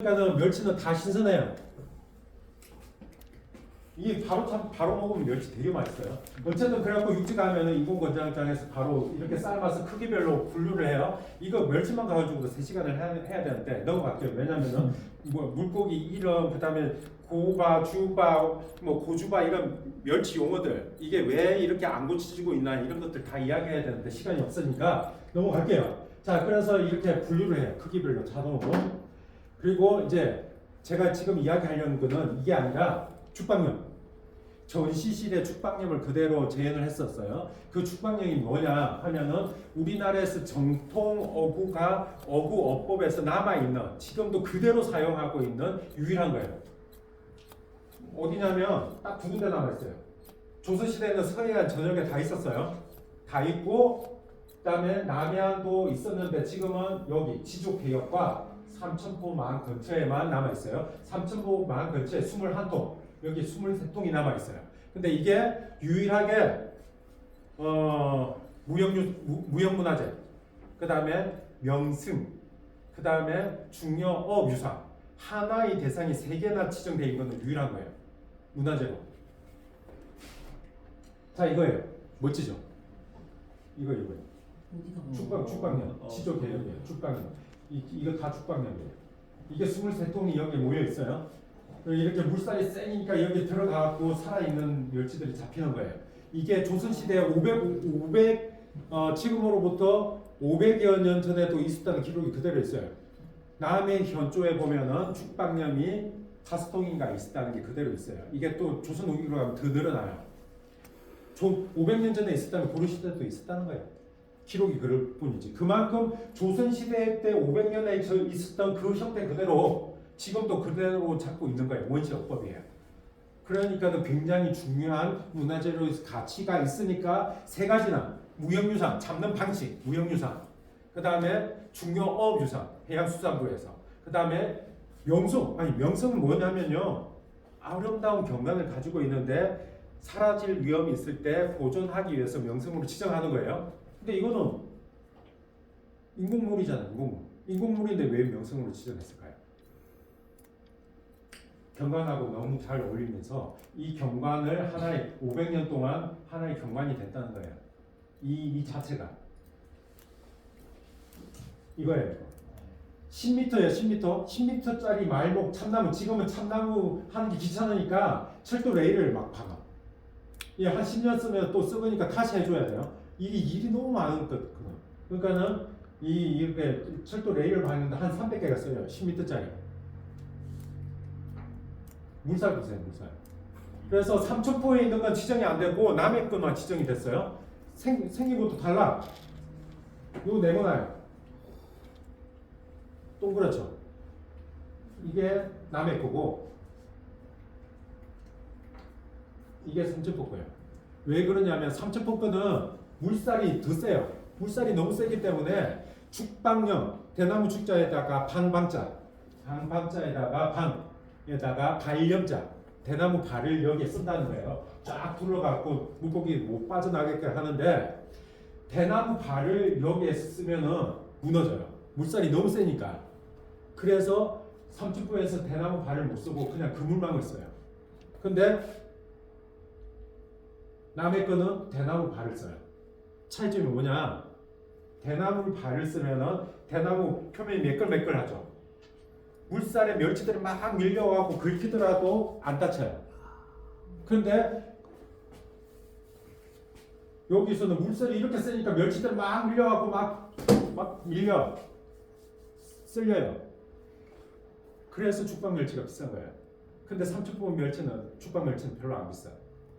그러니까는 멸치는 다 신선해요. 이게 바로 먹으면 멸치 되게 맛있어요. 어쨌든 그래갖고 육지가 하면은 인공건장장에서 바로 이렇게 삶아서 크기별로 분류를 해요. 이거 멸치만 가지고도 3시간을 해야 되는데 넘어갈게요. 왜냐면은 뭐 물고기 이름, 그다음에 고바, 주바, 뭐 고주바 이런 멸치 용어들 이게 왜 이렇게 안 고쳐지고 있나 이런 것들 다 이야기해야 되는데 시간이 없으니까 넘어갈게요. 자, 그래서 이렇게 분류를 해요. 크기별로 자동으로. 그리고 이제 제가 지금 이야기하려는 거는 이게 아니라 죽방염. 전시실에 죽방염을 그대로 재현을 했었어요. 그 죽방염이 뭐냐 하면은 우리나라에서 정통 어구 어법에서 남아있는, 지금도 그대로 사용하고 있는 유일한 거예요. 어디냐면 딱 2군데 남아있어요. 조선시대에는 서해안 전역에 다 있었어요. 다 있고 그다음에 남해안도 있었는데 지금은 여기 지족해역과 삼천포만 근처에만 남아있어요. 삼천포만 근처에 21통, 여기 23통이 남아있어요. 근데 이게 유일하게 무형문화재, 그 다음에 명승, 그 다음에 중요어유산 하나의 대상이 3개나 지정되어 있는 건 유일한 거예요. 문화재로. 자, 이거예요. 멋지죠? 이거예요. 죽방염, 지족해역이에요. 죽방염. 이거 다 죽방염이에요. 이게 23통이 여기 모여 있어요. 이렇게 물살이 세니까 여기 들어가고 살아있는 멸치들이 잡히는 거예요. 이게 조선시대 지금으로부터 500여 년 전에도 있었다는 기록이 그대로 있어요. 남해 현조에 보면은 죽방염이 5통인가 있었다는 게 그대로 있어요. 이게 또 조선 후기로 가면 더 늘어나요. 500년 전에 있었다면 고려시대도 있었다는 거예요. 기록이 그럴 뿐이지. 그만큼 조선시대 때 500년에 있었던 그 형태 그대로 지금도 그대로 잡고 있는 거예요. 원시어법이에요. 그러니까 굉장히 중요한 문화재로 가치가 있으니까 3가지나 무형유산, 잡는 방식, 무형유산, 그 다음에 중요어업유산, 해양수산부에서, 그 다음에 명성은 뭐냐면요, 아름다운 경관을 가지고 있는데 사라질 위험이 있을 때 보존하기 위해서 명성으로 지정하는 거예요. 근데 이거는 인공물이잖아요. 인공물인데 왜 명성으로 지정했을까요? 경관하고 너무 잘 어울리면서 이 경관을 하나의 500년 동안 하나의 경관이 됐다는 거예요. 이 자체가 이거예요. 10m예요. 10m. 10m짜리 말목 참나무. 지금은 참나무 하는 게 귀찮으니까 철도 레일을 막 박아. 한 10년 쓰면 또 썩으니까 다시 해줘야 돼요. 이게 일이 너무 많은 것. 그러니까는 이렇게 철도 레일을 박는데 한 300개가 써요. 10m짜리. 물살 보세요, 물살. 그래서 삼천포에 있는 건 지정이 안 되고 남의 것만 지정이 됐어요. 생긴 것도 달라. 이거 네모나요. 동그랗죠. 이게 남의 거고 이게 삼천포 거예요. 왜 그러냐면 삼천포 거는 물살이 더 세요. 물살이 너무 세기 때문에 죽방염, 대나무 죽자에다가 방방자에다가 에다가 발염자, 대나무 발을 여기에 쓴다는 거예요. 쫙 둘러갖고 물고기 못 빠져나가게 하는데 대나무 발을 여기에 쓰면은 무너져요. 물살이 너무 세니까. 그래서 삼천포에서 대나무 발을 못 쓰고 그냥 그물망을 써요. 근데 남의 거는 대나무 발을 써요. 차이점이 뭐냐? 대나무 발을 쓰면은 대나무 표면이 매끌매끌하죠. 물살에 멸치들이 막 밀려가고 긁히더라도 안 다쳐요. 그런데 여기서는 물살이 이렇게 세니까 멸치들이 막 밀려가고 막 밀려 쓸려요. 그래서 죽방멸치가 비싼 거예요. 근데 삼천포 멸치는 죽방멸치는 별로 안 비싸.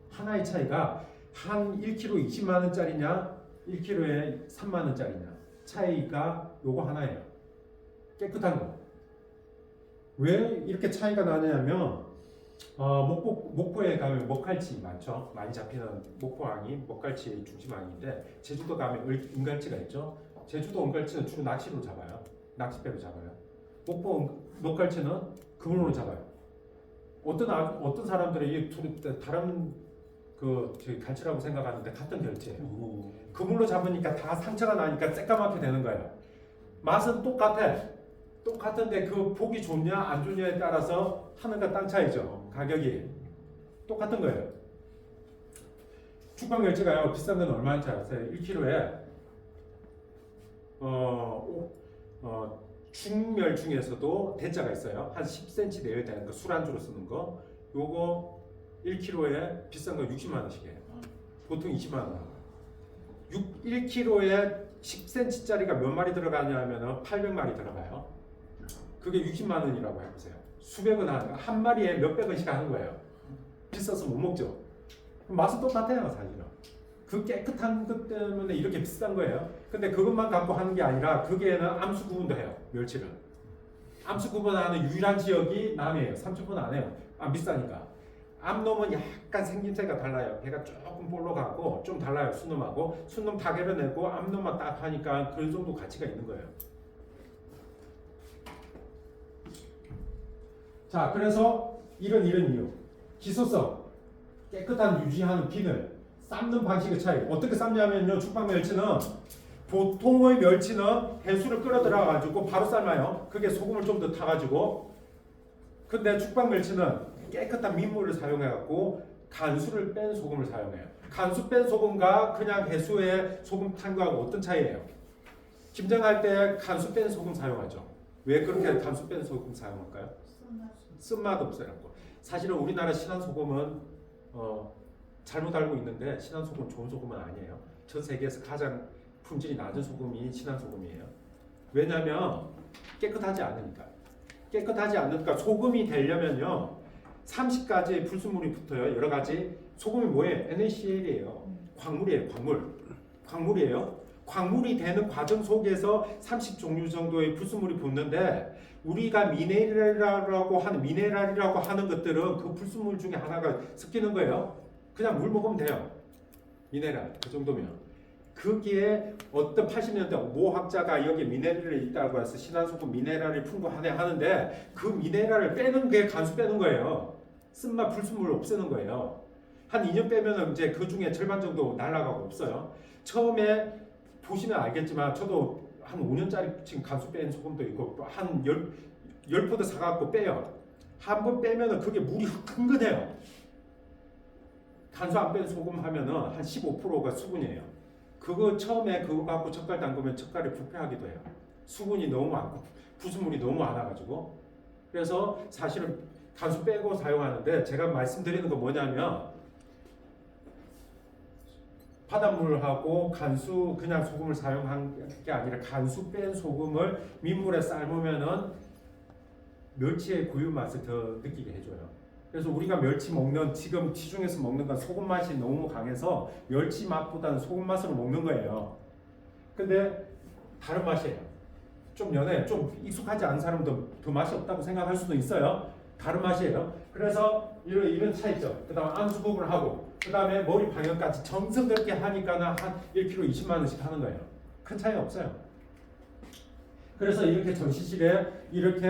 하나의 차이가 한 1kg 20만 원짜리냐 1kg에 3만 원짜리냐 차이가 요거 하나예요. 깨끗한 거. 왜 이렇게 차이가 나냐면 목포에 가면 목갈치 많죠. 많이 잡히는 목포항이 목갈치의 중심항인데 제주도 가면 은갈치가 있죠. 제주도 은갈치는 주로 낚시로 잡아요. 낚싯배로 잡아요. 목포 목갈치는 그물로 잡아요. 어떤 사람들이 이 다른 갈치라고 생각하는데 같은 결치예요. 그물로 잡으니까 다 상처가 나니까 새까맣게 되는 거예요. 맛은 똑같아. 똑같은데 그 보기 좋냐 안 좋냐에 따라서 하늘과 땅 차이죠. 가격이 똑같은 거예요. 죽방 멸치가요 비싼 건 얼마인지 아세요? 1kg에 중멸 중에서도 대자가 있어요. 한 10cm 내외 되는 거 술안주로 쓰는 거. 요거 1kg에 비싼 거 60만 원씩이에요. 보통 20만 원. 1kg에 10cm짜리가 몇 마리 들어가냐면은 800마리 들어가요. 그게 60만 원이라고 해보세요. 수백은 한 마리에 몇백 원씩 하는 거예요. 비싸서 못 먹죠. 맛은 똑같아요, 사실은. 그 깨끗한 것 때문에 이렇게 비싼 거예요. 근데 그것만 갖고 하는 게 아니라 거기에는 암수 구분도 해요, 멸치를. 암수 구분하는 유일한 지역이 남해예요. 삼척은 안 해요. 안 비싸니까. 암놈은 약간 생김새가 달라요. 배가 조금 볼록하고 좀 달라요, 순놈하고. 순놈 다 개려내고 암놈만 딱 하니까 그 정도 가치가 있는 거예요. 자, 그래서 이런 이유. 기소성, 깨끗한 유지하는 비늘, 삶는 방식의 차이. 어떻게 삶냐면요, 죽방 멸치는 보통의 멸치는 해수를 끌어 들어가 가지고 바로 삶아요. 그게 소금을 좀 더 타가지고. 근데 죽방 멸치는 깨끗한 민물을 사용해 갖고 간수를 뺀 소금을 사용해요. 간수 뺀 소금과 그냥 해수에 소금 탄 거하고 어떤 차이예요? 김장할 때 간수 뺀 소금 사용하죠. 왜 그렇게 간수 뺀 소금 사용할까요? 쓴맛 없어요. 사실은 우리나라 신한 소금은 잘못 알고 있는데 신한 소금은 좋은 소금은 아니에요. 전 세계에서 가장 품질이 낮은 소금이 신한 소금이에요. 왜냐하면 깨끗하지 않으니까. 깨끗하지 않으니까 소금이 되려면요 30가지의 불순물이 붙어요. 여러 가지. 소금이 뭐예요? NaCl이에요. 광물이에요. 광물이에요. 광물이 되는 과정 속에서 30종류 정도의 불순물이 붙는데 우리가 미네랄이라고 하는 것들은 그 불순물 중에 하나가 섞이는 거예요. 그냥 물 먹으면 돼요. 미네랄 그 정도면. 거기에 어떤 80년대 모 학자가 여기 미네랄이 있다고 해서 신한소금 미네랄을 풍부하네 하는데 그 미네랄을 빼는 게 간수 빼는 거예요. 쓴맛 불순물을 없애는 거예요. 한 2년 빼면 이제 그 중에 절반 정도 날아가고 없어요. 처음에 보시면 알겠지만 저도 한 5년짜리 지금 간수 뺀 소금도 있고 한 10포도 사갖고 빼요. 한 번 빼면은 그게 물이 흥건해요. 간수 안 뺀 소금 하면은 한 15%가 수분이에요. 그거 처음에 그거 갖고 젓갈 담그면 젓갈이 부패하기도 해요. 수분이 너무 많고 부수물이 너무 많아가지고. 그래서 사실은 간수 빼고 사용하는데 제가 말씀드리는 건 뭐냐면 바닷물하고 간수 그냥 소금을 사용한 게 아니라 간수 뺀 소금을 민물에 삶으면은 멸치의 고유 맛을 더 느끼게 해줘요. 그래서 우리가 멸치 먹는 지금 시중에서 먹는 건 소금 맛이 너무 강해서 멸치 맛보다는 소금 맛으로 먹는 거예요. 근데 다른 맛이에요. 좀 연해, 좀 익숙하지 않은 사람도 그 맛이 없다고 생각할 수도 있어요. 다른 맛이에요. 그래서 이런 차이죠. 그 다음에 암수 구분을 하고 그 다음에 머리 방향까지 정성스럽게 하니까는 한 1kg 20만 원씩 하는 거예요. 큰 차이 없어요. 그래서 이렇게 전시실에 이렇게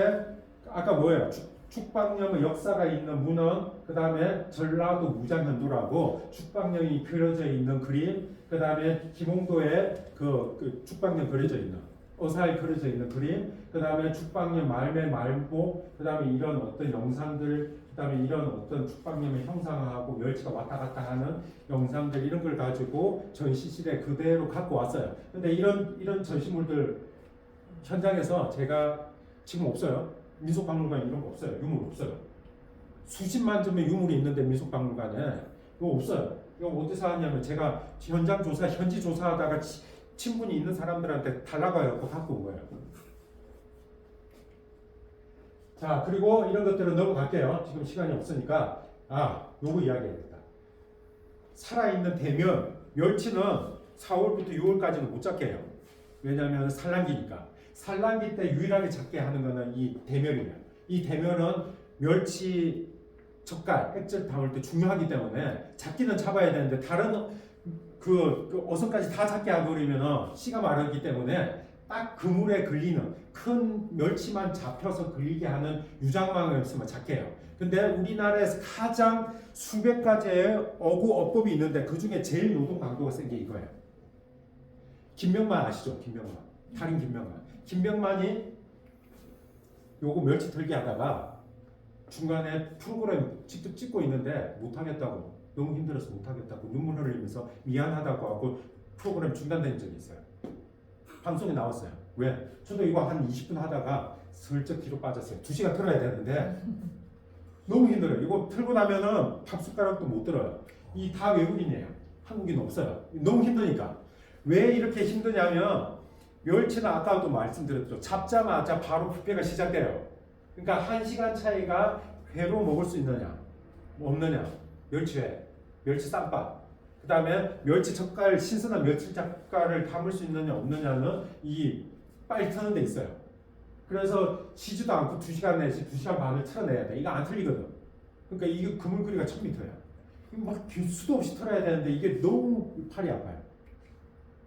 아까 뭐예요? 죽방령의 역사가 있는 문헌, 그 다음에 전라도 무장현도라고 죽방령이 그려져 있는 그림, 그 다음에 김홍도에 그 죽방령 그려져 있는 어사에 그려져 있는 그림, 그 다음에 죽방령 말매 말보, 그 다음에 이런 어떤 영상들, 그 다음에 이런 어떤 죽방령의 형상하고 멸치가 왔다 갔다 하는 영상들 이런 걸 가지고 전시실에 그대로 갖고 왔어요. 근데 이런 전시물들 현장에서 제가 지금 없어요. 민속박물관에 이런 거 없어요. 유물 없어요. 수십만 점의 유물이 있는데 민속박물관에 이거 없어요. 이거 어디서 하냐면 제가 현장 조사, 현지 조사하다가 친분이 있는 사람들한테 달라고 해서 갖고 온 거예요. 자, 그리고 이런 것들은 넘어갈게요. 지금 시간이 없으니까. 요거 이야기해야겠다. 살아있는 대면, 멸치는 4월부터 6월까지는 못 잡게 해요. 왜냐하면 산란기니까. 산란기 때 유일하게 잡게 하는 거는 이 대멸이에요. 이 대멸은 멸치 젓갈, 액젓 담을 때 중요하기 때문에 잡기는 잡아야 되는데 다른 그 어선까지 다 잡게 하버리면 씨가 마르기 때문에 딱 그물에 걸리는 큰 멸치만 잡혀서 걸리게 하는 유장망을 쓰면 잡게 해요. 근데 우리나라에서 가장 수백 가지의 어구어법이 있는데 그 중에 제일 노동 강도가 센 게 이거예요. 김명만 아시죠? 김명만. 달인 김명만. 김명만이 요거 멸치 털기 하다가 중간에 프로그램 직접 찍고 있는데 못하겠다고, 너무 힘들어서 못하겠다고 눈물 흘리면서 미안하다고 하고 프로그램 중단된 적이 있어요. 방송에 나왔어요. 왜? 저도 이거 한 20분 하다가 슬쩍 뒤로 빠졌어요. 2시간 틀어야 되는데 너무 힘들어요. 이거 틀고 나면은 밥 숟가락도 못 들어요. 이 다 외국인이에요. 한국인 없어요. 너무 힘드니까. 왜 이렇게 힘드냐면 멸치는 아까도 말씀드렸죠. 잡자마자 바로 부패가 시작돼요. 그러니까 1시간 차이가 회로 먹을 수 있느냐 없느냐, 멸치회, 멸치 쌈밥, 그 다음에 멸치 젓갈, 신선한 멸치 젓갈을 담을 수 있느냐 없느냐는 이 빨리 트는 데 있어요. 그래서 쉬지도 않고 2시간 내지 2시간 반을 틀어내야 돼. 이거 안 틀리거든. 그러니까 이게 그물그리가 1000m야. 막 수도 없이 틀어야 되는데 이게 너무 팔이 아파요.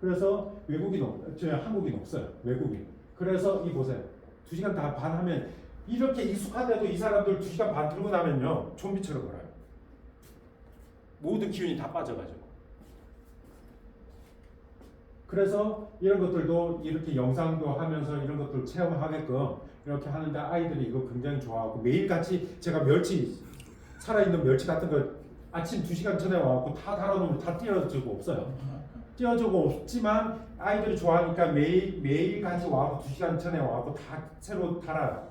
그래서 한국인 없어요. 외국인. 그래서 이 보세요. 2시간 반 하면 이렇게 익숙한데도 이 사람들 2시간 반 들고 나면요 좀비처럼 걸어요. 모든 기운이 다 빠져가지고. 그래서 이런 것들도 이렇게 영상도 하면서 이런 것들 체험하게끔 이렇게 하는데 아이들이 이거 굉장히 좋아하고, 매일같이 제가 살아있는 멸치 같은 거 아침 2시간 전에 와갖고 다 달아놓으면 다 띄워주고 없어요. 띄워주고 없지만 아이들이 좋아하니까 매일같이 와갖고 2시간 전에 와갖고 다 새로 달아요.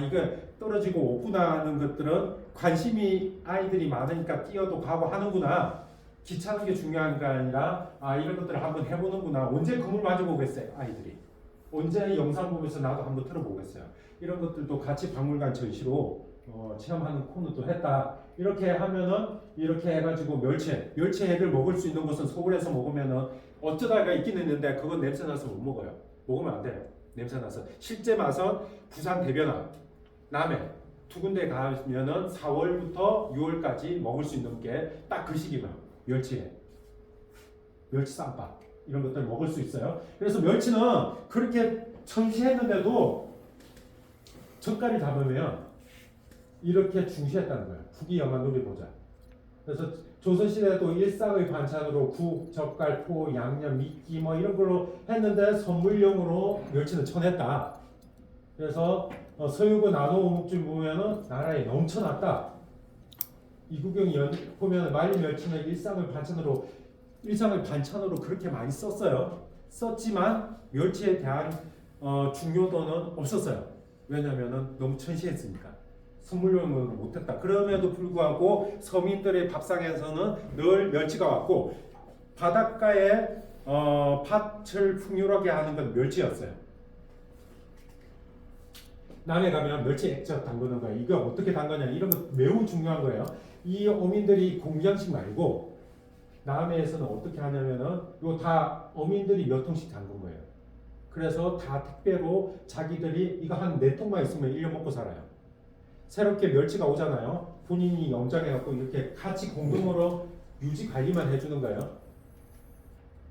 이거 떨어지고 없구나 하는 것들은 관심이 아이들이 많으니까 뛰어도 가고 하는구나. 귀찮은 게 중요한 게 아니라 이런 것들을 한번 해보는구나. 언제 그물 맞아보겠어요 아이들이. 언제 영상 보면서 나도 한번 틀어보겠어요. 이런 것들도 같이 박물관 전시로 체험하는 코너도 했다. 이렇게 하면은 이렇게 해가지고 멸치회를 먹을 수 있는 것은 서울에서 먹으면은 어쩌다가 있긴 있는데 그건 냄새 나서 못 먹어요. 먹으면 안 돼요. 냄새 나서. 실제 맛은 부산 대변항, 남해 두 군데 가면은 4월부터 6월까지 먹을 수 있는 게 딱 그 시기만 멸치회, 멸치 쌈밥 이런 것들 먹을 수 있어요. 그래서 멸치는 그렇게 전시했는데도 젓갈이 담으면 이렇게 중시했다는 거예요. 국이 영한 노려보자. 그래서 조선시대에도 일상의 반찬으로 국, 젓갈, 포, 양념, 미끼 뭐 이런 걸로 했는데 선물용으로 멸치는 천했다. 그래서 서유고 나노오묵줄 보면은 나라에 넘쳐났다. 이구경이 보면 말린 멸치는 일상의 반찬으로 그렇게 많이 썼어요. 썼지만 멸치에 대한 중요도는 없었어요. 왜냐면은 너무 천시했으니까. 선물용으로 못했다. 그럼에도 불구하고 서민들의 밥상에서는 늘 멸치가 왔고, 바닷가에 밭을 풍요롭게 하는 건 멸치였어요. 남해 가면 멸치 액젓 담그는 거예요. 이거 어떻게 담그냐, 이런 거 매우 중요한 거예요. 이 어민들이 공장식 말고 남해에서는 어떻게 하냐면은 이거 다 어민들이 몇 통씩 담근 거예요. 그래서 다 택배로 자기들이 이거 한 4통만 있으면 1년 먹고 살아요. 새롭게 멸치가 오잖아요. 본인이 영장해갖고 이렇게 같이 공동으로 유지 관리만 해주는 거예요.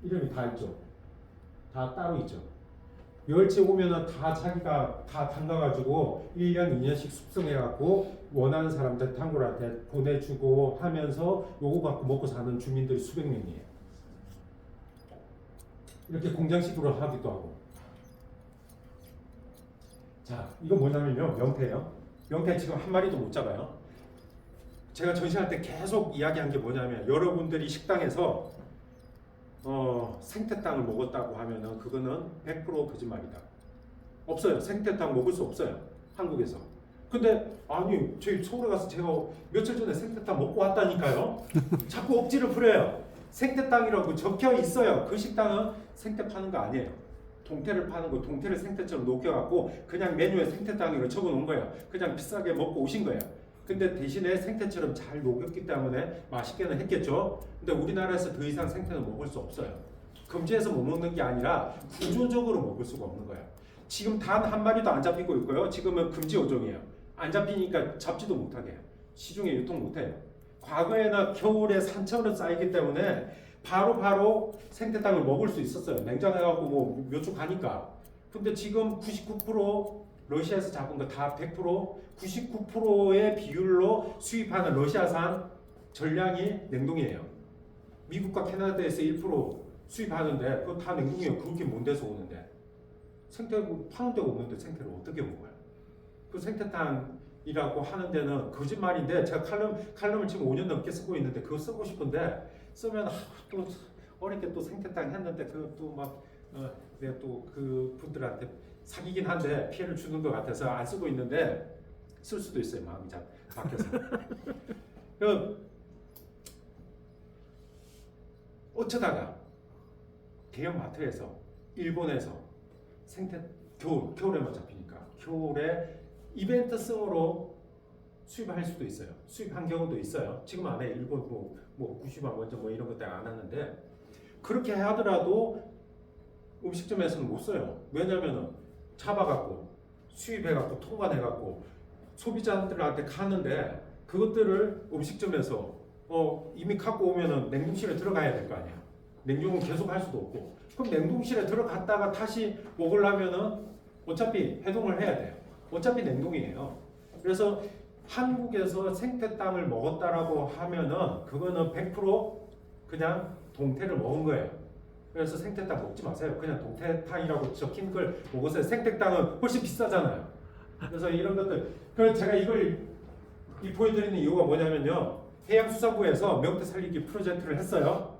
이름이 다 있죠. 다 따로 있죠. 멸치 오면은 다 자기가 다 담가가지고 1년, 2년씩 숙성해갖고 원하는 사람들 단골한테 보내주고 하면서 요거 갖고 먹고 사는 주민들이 수백 명이에요. 이렇게 공장식으로 하기도 하고. 자, 이거 뭐냐면요, 명태예요. 명태 지금 한 마리도 못 잡아요. 제가 전시할 때 계속 이야기한 게 뭐냐면, 여러분들이 식당에서 생태탕을 먹었다고 하면은 그거는 100% 거짓말이다. 없어요. 생태탕 먹을 수 없어요. 한국에서. 근데 아니, 저희 서울에 가서 제가 며칠 전에 생태탕 먹고 왔다니까요. 자꾸 억지를 부려요. 생태탕이라고 적혀 있어요. 그 식당은 생태 파는 거 아니에요. 동태를 파는 거, 동태를 생태처럼 녹여갖고 그냥 메뉴에 생태탕이라고 적어놓은 거예요. 그냥 비싸게 먹고 오신 거예요. 근데 대신에 생태처럼 잘 녹였기 때문에 맛있게는 했겠죠. 근데 우리나라에서 더 이상 생태는 먹을 수 없어요. 금지해서 못 먹는 게 아니라 구조적으로 먹을 수가 없는 거예요. 지금 단 한 마리도 안 잡히고 있고요. 지금은 금지 어종이에요. 안 잡히니까 잡지도 못하게 해요. 시중에 유통 못해요. 과거에는 겨울에 산처럼 쌓이기 때문에 바로 생태탕을 먹을 수 있었어요. 냉장해갖고 뭐 몇 주 가니까. 근데 지금 99% 러시아에서 잡은 거 다 100%, 99%의 비율로 수입하는 러시아산 전량이 냉동이에요. 미국과 캐나다에서 1% 수입하는데 그거 다 냉동이에요. 그렇게 먼 데서 오는데. 생태 파는 데가 없는데 생태를 어떻게 먹어요? 그 생태탕이라고 하는 데는 거짓말인데 제가 칼럼을 지금 5년 넘게 쓰고 있는데 그거 쓰고 싶은데 쓰면 또 어렵게 또 생태탕 했는데 그것도 막 내가 또 그 분들한테 사기긴 한데 피해를 주는 것 같아서 안 쓰고 있는데 쓸 수도 있어요. 마음이 잘 바뀌어서. 어쩌다가 대형 마트에서 일본에서 겨울에만 잡히니까 겨울에 이벤트성으로 수입할 수도 있어요. 수입한 경우도 있어요. 지금 안 해. 일본 뭐 90만 원전 뭐 이런 것들 안 하는데 그렇게 하더라도 음식점에서는 못 써요. 왜냐면은 잡아갖고 수입해갖고 통관해갖고 소비자들한테 가는데 그것들을 음식점에서 이미 갖고 오면은 냉동실에 들어가야 될 거 아니야. 냉동은 계속 할 수도 없고 그럼 냉동실에 들어갔다가 다시 먹으려면은 어차피 해동을 해야 돼요. 어차피 냉동이에요. 그래서 한국에서 생태탕을 먹었다라고 하면은 그거는 100% 그냥 동태를 먹은 거예요. 그래서 생태탕 먹지 마세요. 그냥 동태탕이라고 적힌 걸 먹으세요. 생태탕은 훨씬 비싸잖아요. 그래서 이런 것들, 그래서 제가 이걸 보여드리는 이유가 뭐냐면요. 해양수산부에서 명태 살리기 프로젝트를 했어요.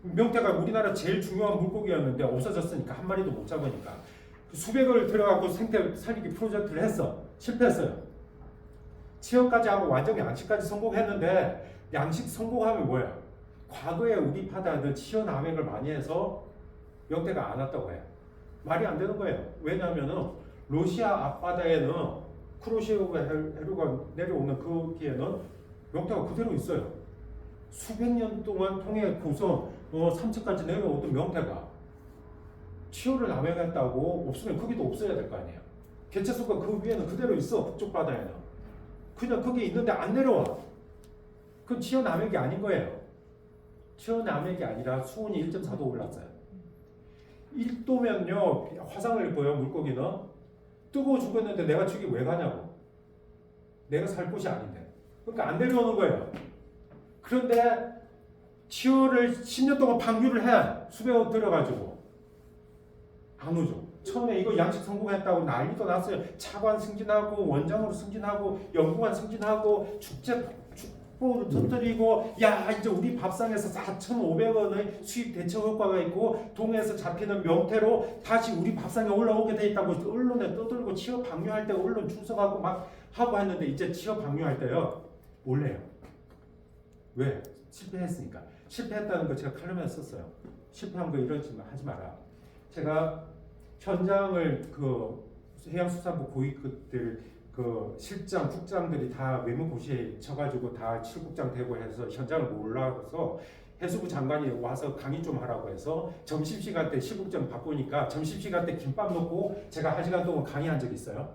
명태가 우리나라 제일 중요한 물고기였는데 없어졌으니까 한 마리도 못 잡으니까 수백을 들어가고 생태 살리기 프로젝트를 했어. 실패했어요. 취업까지 하고 완전 양식까지 성공했는데 양식 성공하면 뭐야? 과거에 우리 바다는 치어 남획을 많이 해서 명태가 안 왔다고 해요. 말이 안 되는 거예요. 왜냐하면은 러시아 앞바다에는 크로시오가 해류가 내려오는 거기에는 명태가 그대로 있어요. 수백 년 동안 통해고서 삼척까지 내려오던 명태가 치어를 남획했다고 없으면 거기도 없어야 될 거 아니에요. 개체수가 그 위에는 그대로 있어. 북쪽 바다에는. 그냥 거기 있는데 안 내려와. 그건 치어 남획이 아닌 거예요. 치어 남획이 아니라 수온이 1.4도 올랐어요. 1도면요 화상을 입어요. 물고기는 뜨거워 죽었는데 내가 저기 왜 가냐고. 내가 살 곳이 아닌데. 그러니까 안 내려오는 거예요. 그런데 치어를 10년 동안 방류를 해. 수백억 들어가지고 안 오죠. 처음에 이거 양식 성공했다고 난리도 났어요. 차관 승진하고 원장으로 승진하고 연구관 승진하고 축포를 터뜨리고 야 이제 우리 밥상에서 4,500원의 수입 대체 효과가 있고 동해에서 잡히는 명태로 다시 우리 밥상에 올라오게 돼 있다고 언론에 떠들고 취업 방류할 때 언론 출석하고 막 하고 했는데 이제 취업 방류할 때요 몰래요. 왜? 실패했으니까. 실패했다는 거 제가 칼럼에 썼어요. 실패한 거 이러지 하지 마라. 제가 현장을 해양수산부 고위급들 실장, 국장들이 다 외무고시에 쳐가지고 다 칠국장 되고 해서 현장을 몰라서 해수부 장관이 와서 강의 좀 하라고 해서 점심시간 때 실국장 바꾸니까 점심시간 때 김밥 먹고 제가 1시간 동안 강의한 적이 있어요.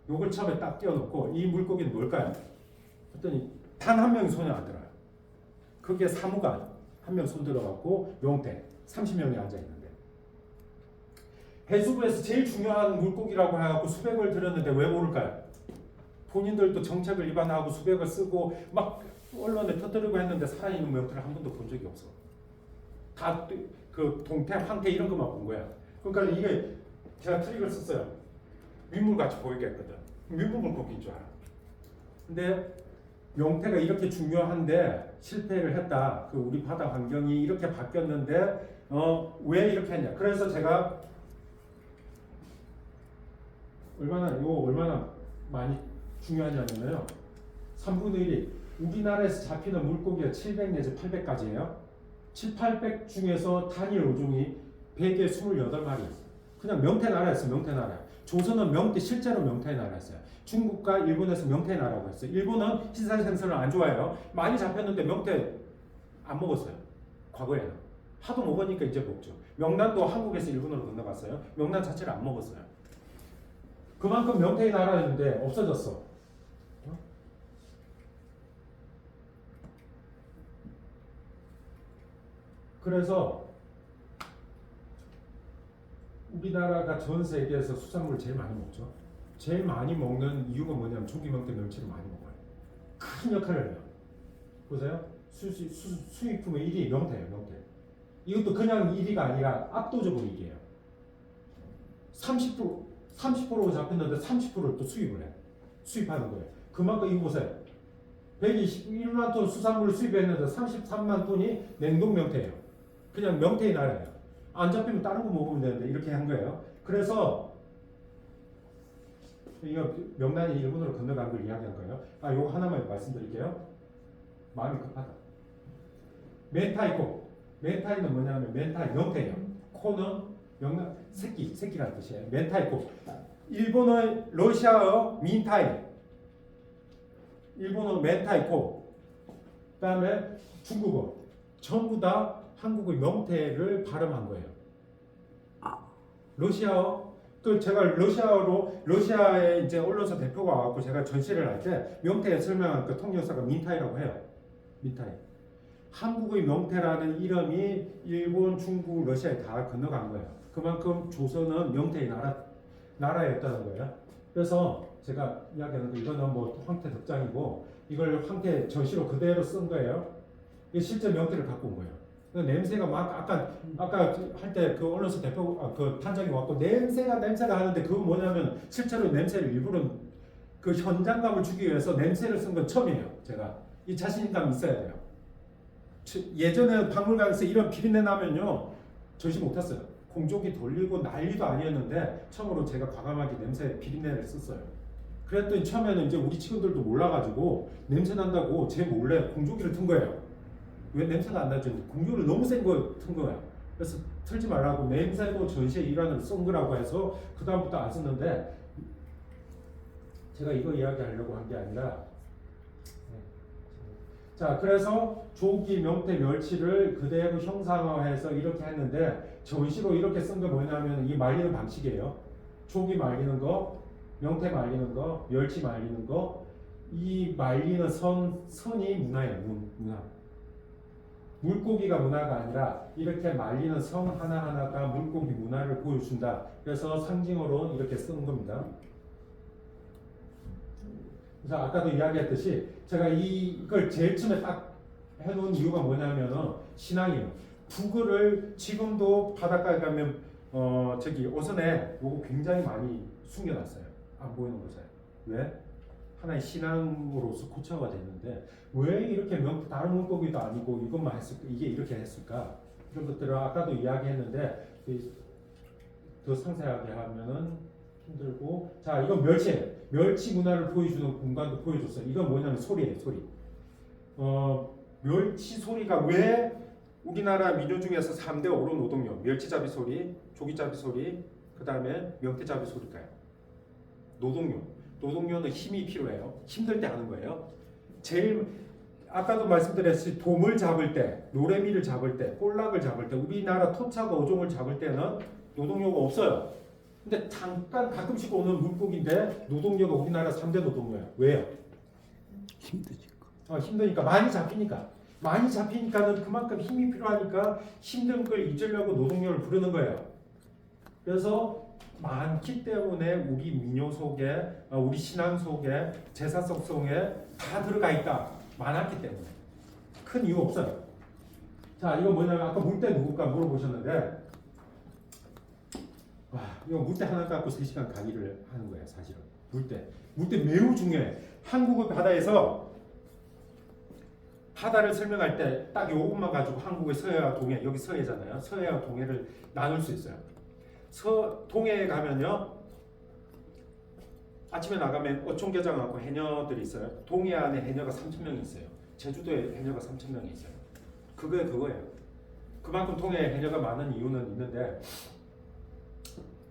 요걸 처음에 딱 띄워놓고 이 물고기는 뭘까요? 했더니 단 한 명이 손에 안 들어요. 그게 사무관 한 명 손 들어갖고 명태 30명이 앉아있는데 해수부에서 제일 중요한 물고기라고 해갖고 수백을 들였는데 왜 모를까요? 본인들도 정책을 위반하고 수백을 쓰고 막 언론에 터뜨리고 했는데 살아있는 명태를 한 번도 본 적이 없어. 다 그 동태, 황태 이런 것만 본 거야. 그러니까 이게 제가 트릭을 썼어요. 민물같이 보이게 했거든. 민물 물고기인 줄 알아. 근데 명태가 이렇게 중요한데 실패를 했다. 그 우리 바다 환경이 이렇게 바뀌었는데 왜 이렇게 했냐? 그래서 제가 얼마나 많이 중요하냐면요. 3분의 1이 우리나라에서 잡히는 물고기가 700 내지 800까지예요. 7, 800 중에서 단일 어종이 100에 28마리였어요. 그냥 명태 나라였어요. 명태 나라. 조선은 명태 실제로 명태의 나라였어요. 중국과 일본에서 명태의 나라고 했어요. 일본은 신선 생선을 안 좋아해요. 많이 잡혔는데 명태 안 먹었어요. 과거에는. 하도 먹으니까 이제 먹죠. 명란도 한국에서 일본으로 건너갔어요. 명란 자체를 안 먹었어요. 그만큼 명태의 나라였는데 없어졌어. 그래서 우리나라가 전 세계에서 수산물을 제일 많이 먹죠. 제일 많이 먹는 이유가 뭐냐면 조기명태 멸치를 많이 먹어요. 큰 역할을 해요. 보세요. 수입품의 1위 명태예요. 명태. 이것도 그냥 1위가 아니라 압도적으로 1위예요. 30% 잡혔는데 30%를 또 수입을 해. 수입하는 거예요. 그만큼 이거 보세요. 121만 톤 수산물을 수입했는데 33만 톤이 냉동 명태예요. 그냥 명태의 나라예요. 안 잡히면 다른 거 먹으면 되는데 이렇게 한 거예요. 그래서 이거 명란이 일본으로 건너간 걸 이야기한 거예요. 요거 하나만 말씀드릴게요. 마음이 급하다. 멘타이코. 멘타이는 뭐냐면 멘타이 명태예요. 코는 명란 새끼라는 뜻이에요. 멘타이코. 일본어, 러시아어 민타이. 일본어 멘타이코. 그다음에 중국어. 전부 다 한국의 명태를 발음한 거예요. 러시아어. 그 제가 러시아의 이제 언론사 대표가 와갖고 제가 전시를 할 때 명태에 설명한 그 통역사가 민타이라고 해요. 민타이. 한국의 명태라는 이름이 일본, 중국, 러시아에 다 건너간 거예요. 그만큼 조선은 명태의 나라였다는 거예요. 그래서 제가 이야기하는 거 이거는 뭐 황태 덕장이고 이걸 황태 전시로 그대로 쓴 거예요. 이게 실제 명태를 갖고 온 거예요. 그 냄새가 막 아까 할 때 그 언론사 대표 그 판장이 왔고 냄새가 하는데 그거 뭐냐면 실제로 냄새를 일부러 그 현장감을 주기 위해서 냄새를 쓴 건 처음이에요. 제가 이 자신감 있어야 돼요. 예전에 박물관에서 이런 비린내 나면요 전시 못했어요. 공조기 돌리고 난리도 아니었는데 처음으로 제가 과감하게 냄새 비린내를 썼어요. 그랬더니 처음에는 이제 우리 직원들도 몰라가지고 냄새 난다고 제 몰래 공조기를 튼 거예요. 왜 냄새가 안 나죠? 공조기를 너무 센 거 튼 거야. 그래서 틀지 말라고 냄새도 전시의 일환으로 쓴 거라고 해서 그 다음부터 안 썼는데 제가 이거 이야기하려고 한 게 아니라 자, 그래서 조기, 명태, 멸치를 그대로 형상화해서 이렇게 했는데 전시로 이렇게 쓴 거 뭐냐면 이 말리는 방식이에요. 조기 말리는 거, 명태 말리는 거, 멸치 말리는 거. 이 말리는 선이 문화예요. 문화. 물고기가 문화가 아니라 이렇게 말리는 선 하나하나가 물고기 문화를 보여준다. 그래서 상징어로 이렇게 쓴 겁니다. 그래서 아까도 이야기했듯이 제가 이걸 제일 처음에 딱 해놓은 이유가 뭐냐면은 신앙이에요. 북어를 지금도 바닷가에 가면 저기 오선에 요거 굉장히 많이 숨겨놨어요. 안 보이는 곳에. 왜? 하나의 신앙으로서 고쳐가 됐는데 왜 이렇게 다른 물고기도 아니고 이것만 했을까? 이게 이렇게 했을까? 이런 것들을 아까도 이야기했는데 더 상세하게 하면은 힘들고 자 이건 멸치 문화를 보여주는 공간도 보여줬어요. 이건 뭐냐면 소리예요. 소리. 멸치 소리가 왜 우리나라 민요 중에서 3대 어로 노동요 멸치잡이 소리, 조기잡이 소리, 그 다음에 명태잡이 소리일까요? 노동요는 힘이 필요해요. 힘들 때 하는 거예요. 제일 아까도 말씀드렸듯이 돔을 잡을 때, 노래미를 잡을 때, 볼락을 잡을 때, 우리나라 토착 어종을 잡을 때는 노동요가 없어요. 근데 잠깐 가끔씩 오는 물고기인데 노동요가 우리나라 3대 노동요예요. 왜요? 힘드니까. 힘드니까 많이 잡히니까는 그만큼 힘이 필요하니까 힘든 걸 잊으려고 노동요를 부르는 거예요. 그래서 많기 때문에 우리 민요 속에 우리 신앙 속에 제사성 속에 다 들어가 있다. 많았기 때문에 큰 이유 없어요. 자 이거 뭐냐면 아까 물때 누굴까 물어보셨는데 이거 물때 하나 갖고 3시간 강의를 하는 거예요. 사실은 물때 매우 중요해. 한국의 바다에서 바다를 설명할 때 딱 요것만 가지고 한국의 서해와 동해 여기 서해잖아요. 서해와 동해를 나눌 수 있어요. 동해에 가면요 아침에 나가면 어촌계장하고 해녀들이 있어요. 동해 안에 해녀가 3,000명이 있어요. 제주도에 해녀가 3,000명이 있어요. 그거예요. 그만큼 동해에 해녀가 많은 이유는 있는데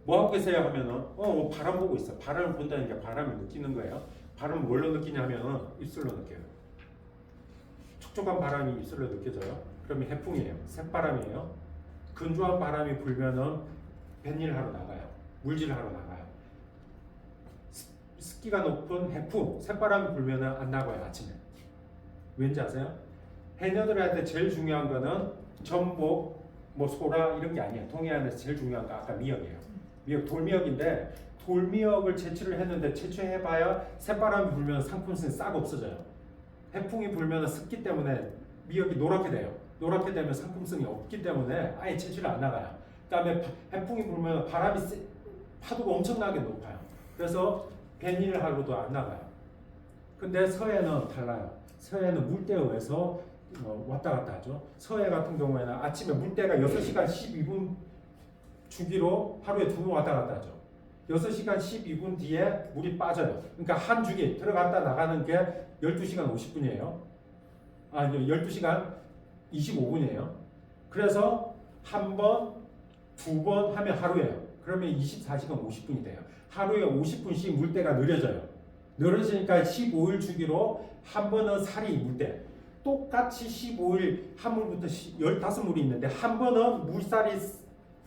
뭐 하고 계세요 하면은 바람 보고 있어. 바람을 본다는 게 바람을 느끼는 거예요. 바람을 뭘로 느끼냐면 입술로 느껴요. 촉촉한 바람이 입술로 느껴져요. 그러면 해풍이에요. 새바람이에요. 건조한 바람이 불면은 뱃일 하러 나가요. 물질 하러 나가요. 습기가 높은 해풍, 새바람이 불면은 안 나가요. 아침에. 왠지 아세요? 해녀들한테 제일 중요한 거는 전복, 소라 이런 게 아니에요. 동해안에서 제일 중요한 거 아까 미역이에요. 돌미역인데 돌미역을 채취를 했는데 채취해봐야 새바람이 불면 상품성이 싹 없어져요. 해풍이 불면 습기 때문에 미역이 노랗게 돼요. 노랗게 되면 상품성이 없기 때문에 아예 채취를 안 나가요. 그다음에 해풍이 불면 파도가 엄청나게 높아요. 그래서 벤일하루도 안 나가요. 근데 서해는 달라요. 서해는 물때에 의해서 왔다 갔다 하죠. 서해 같은 경우에는 아침에 물때가 6시간 12분 주기로 하루에 2번 왔다 갔다 하죠. 6시간 12분 뒤에 물이 빠져요. 그러니까 한 주기 들어갔다 나가는 게 12시간 50분이에요. 12시간 25분이에요. 그래서 한 번, 두 번 하면 하루예요. 그러면 24시간 50분이 돼요. 하루에 50분씩 물때가 느려져요. 늘어지니까 15일 주기로 한 번은 살이 물때. 똑같이 15일 한 물부터 15물이 있는데 한 번은 물살이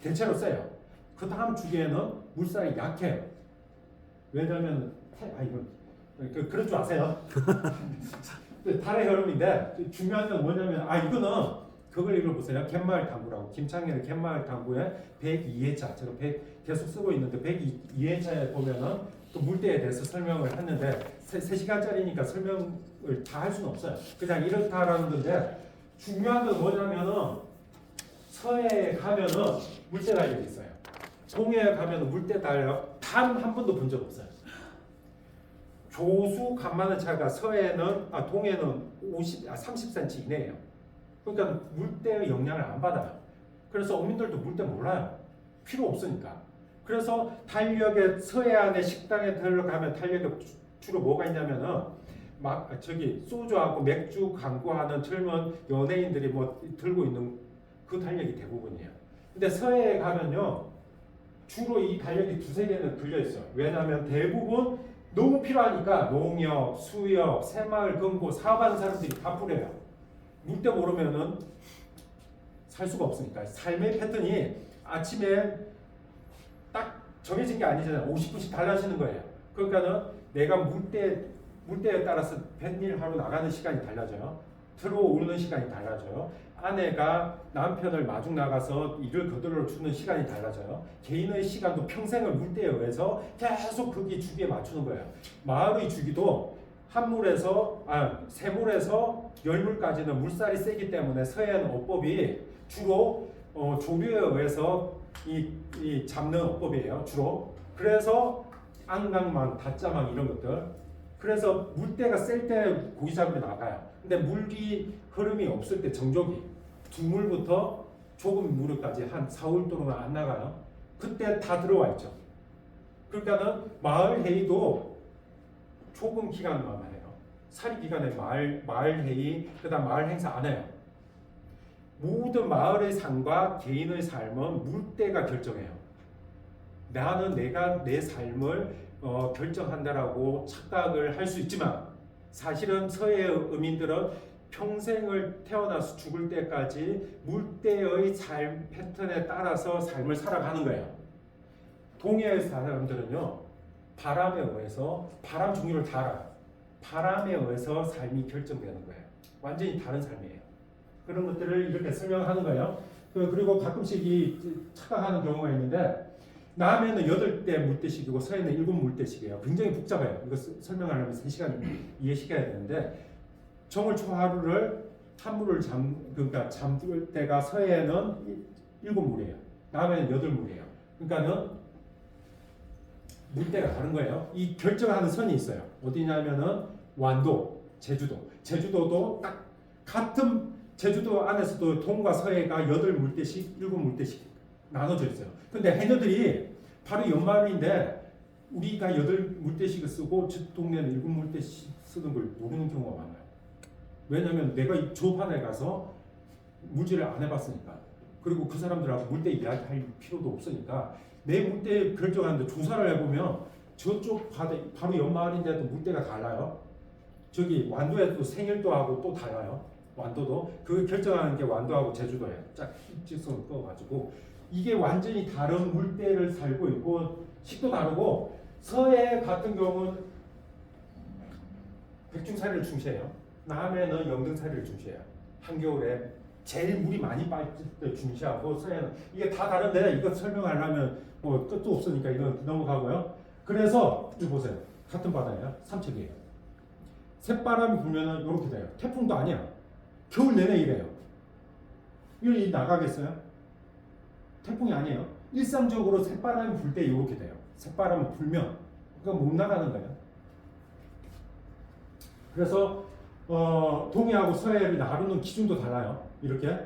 대체로 세요. 그 다음 주기에는 물살이 약해요. 왜냐면 그런 줄 아세요? 달의 흐름인데 중요한 건 뭐냐면 이거는 그걸 읽어보세요. 갯마을 탐구라고 김창렬의 갯마을 탐구의 102회차 제가 계속 쓰고 있는데 102회차에 보면은 또 물때에 대해서 설명을 했는데 3시간짜리니까 설명을 다 할 수는 없어요. 그냥 이렇다라는 건데 중요한 건 뭐냐면은 서해에 가면은 물때 달력이 있어요. 동해에 가면은 물때 달력 단 한 번도 본 적 없어요. 조수 간만의 차가 서해는 동해는 30cm 이내예요. 그러니까 물때의 영향을 안 받아요. 그래서 어민들도 물때 몰라요. 필요 없으니까. 그래서 달력에 서해안에 식당에 들어가면 달력에 주로 뭐가 있냐면은 소주하고 맥주 광고하는 젊은 연예인들이 들고 있는 그 달력이 대부분이에요. 근데 서해에 가면요 주로 이 달력이 2-3개는 걸려 있어요. 왜냐하면 대부분 너무 필요하니까 농협, 수협, 새마을, 금고 사업하는 사람들이 다 뿌려요. 물때 모르면은 살 수가 없으니까. 삶의 패턴이 아침에 딱 정해진 게 아니잖아요. 50분씩 달라지는 거예요. 그러니까는 내가 물때에 따라서 뱃일 하루 나가는 시간이 달라져요. 들어오는 시간이 달라져요. 아내가 남편을 마중 나가서 일을 거들어 주는 시간이 달라져요. 개인의 시간도 평생을 물때에 의해서 계속 거기 주기에 맞추는 거예요. 마을의 주기도 세물에서 열물까지는 물살이 세기 때문에 서해안 어법이 주로 조류에 의해서 이 잡는 어법이에요. 주로. 그래서 안강망, 다짜망 이런 것들. 그래서 물때가 셀 때 고기 잡으러 나가요. 근데 물이 흐름이 없을 때 정조기 두물부터 조금 무렵까지 한 4월 동안 안 나가요. 그때 다 들어와 있죠. 그러니까는 마을 회의도 조금 기간만 해요. 사리 기간에 마을 회의, 그다음 마을 행사 안 해요. 모든 마을의 삶과 개인의 삶은 물때가 결정해요. 나는 내가 내 삶을 결정한다라고 착각을 할 수 있지만 사실은 서해의 어민들은 평생을 태어나서 죽을 때까지 물때의 삶 패턴에 따라서 삶을 살아가는 거예요. 동해의 사람들은요 바람에 의해서 바람 종류를 다 알아요. 바람에 의해서 삶이 결정되는 거예요. 완전히 다른 삶이에요. 그런 것들을 이렇게 설명하는 거예요. 그리고 가끔씩 착각하는 경우가 있는데 남해는 8대 물때식이고 서해는 7 물때식이에요. 굉장히 복잡해요. 이거 설명하려면 3시간 이해시켜야 되는데 정월초하루를 한물을 잠들 때가 서해는 7물이에요. 남해는 8물이에요. 그러니까는 물때가 다른 거예요. 이 결정하는 선이 있어요. 어디냐면은 완도, 제주도. 제주도도 딱 같은 제주도 안에서도 동과 서해가 8물때씩, 7물때씩 나눠져 있어요. 근데 해녀들이 바로 연말인데 우리가 8물때씩을 쓰고 저 동네는 7물때씩 쓰는 걸 모르는 경우가 많아요. 왜냐면 내가 저 반에 가서 물질을 안 해봤으니까. 그리고 그 사람들하고 물때 이야기할 필요도 없으니까 내 물때 결정하는데 조사를 해보면 저쪽 바로 연마을인데도 물때가 달라요. 저기 완도에도 생일도하고 또 달라요. 완도도 그 결정하는 게 완도하고 제주도예요. 쫙 일직선을 떠가지고 이게 완전히 다른 물때를 살고 있고 식도 다르고 서해 같은 경우는 백중사리를 중시해요. 남해는 영등사리를 중시해요. 한겨울에 제일 물이 많이 빠질 때 중시하고 서해는 이게 다 다른데 이거 설명하려면 끝도 없으니까 이건 넘어가고요. 그래서 이거 보세요. 같은 바다예요. 삼척이에요. 새바람이 불면은 이렇게 돼요. 태풍도 아니야. 겨울 내내 이래요. 이거 나가겠어요? 태풍이 아니에요. 일상적으로 새바람이 불 때 이렇게 돼요. 새바람을 불면 그거 못 나가는 거예요. 그래서 동해하고 서해를 나누는 기준도 달라요. 이렇게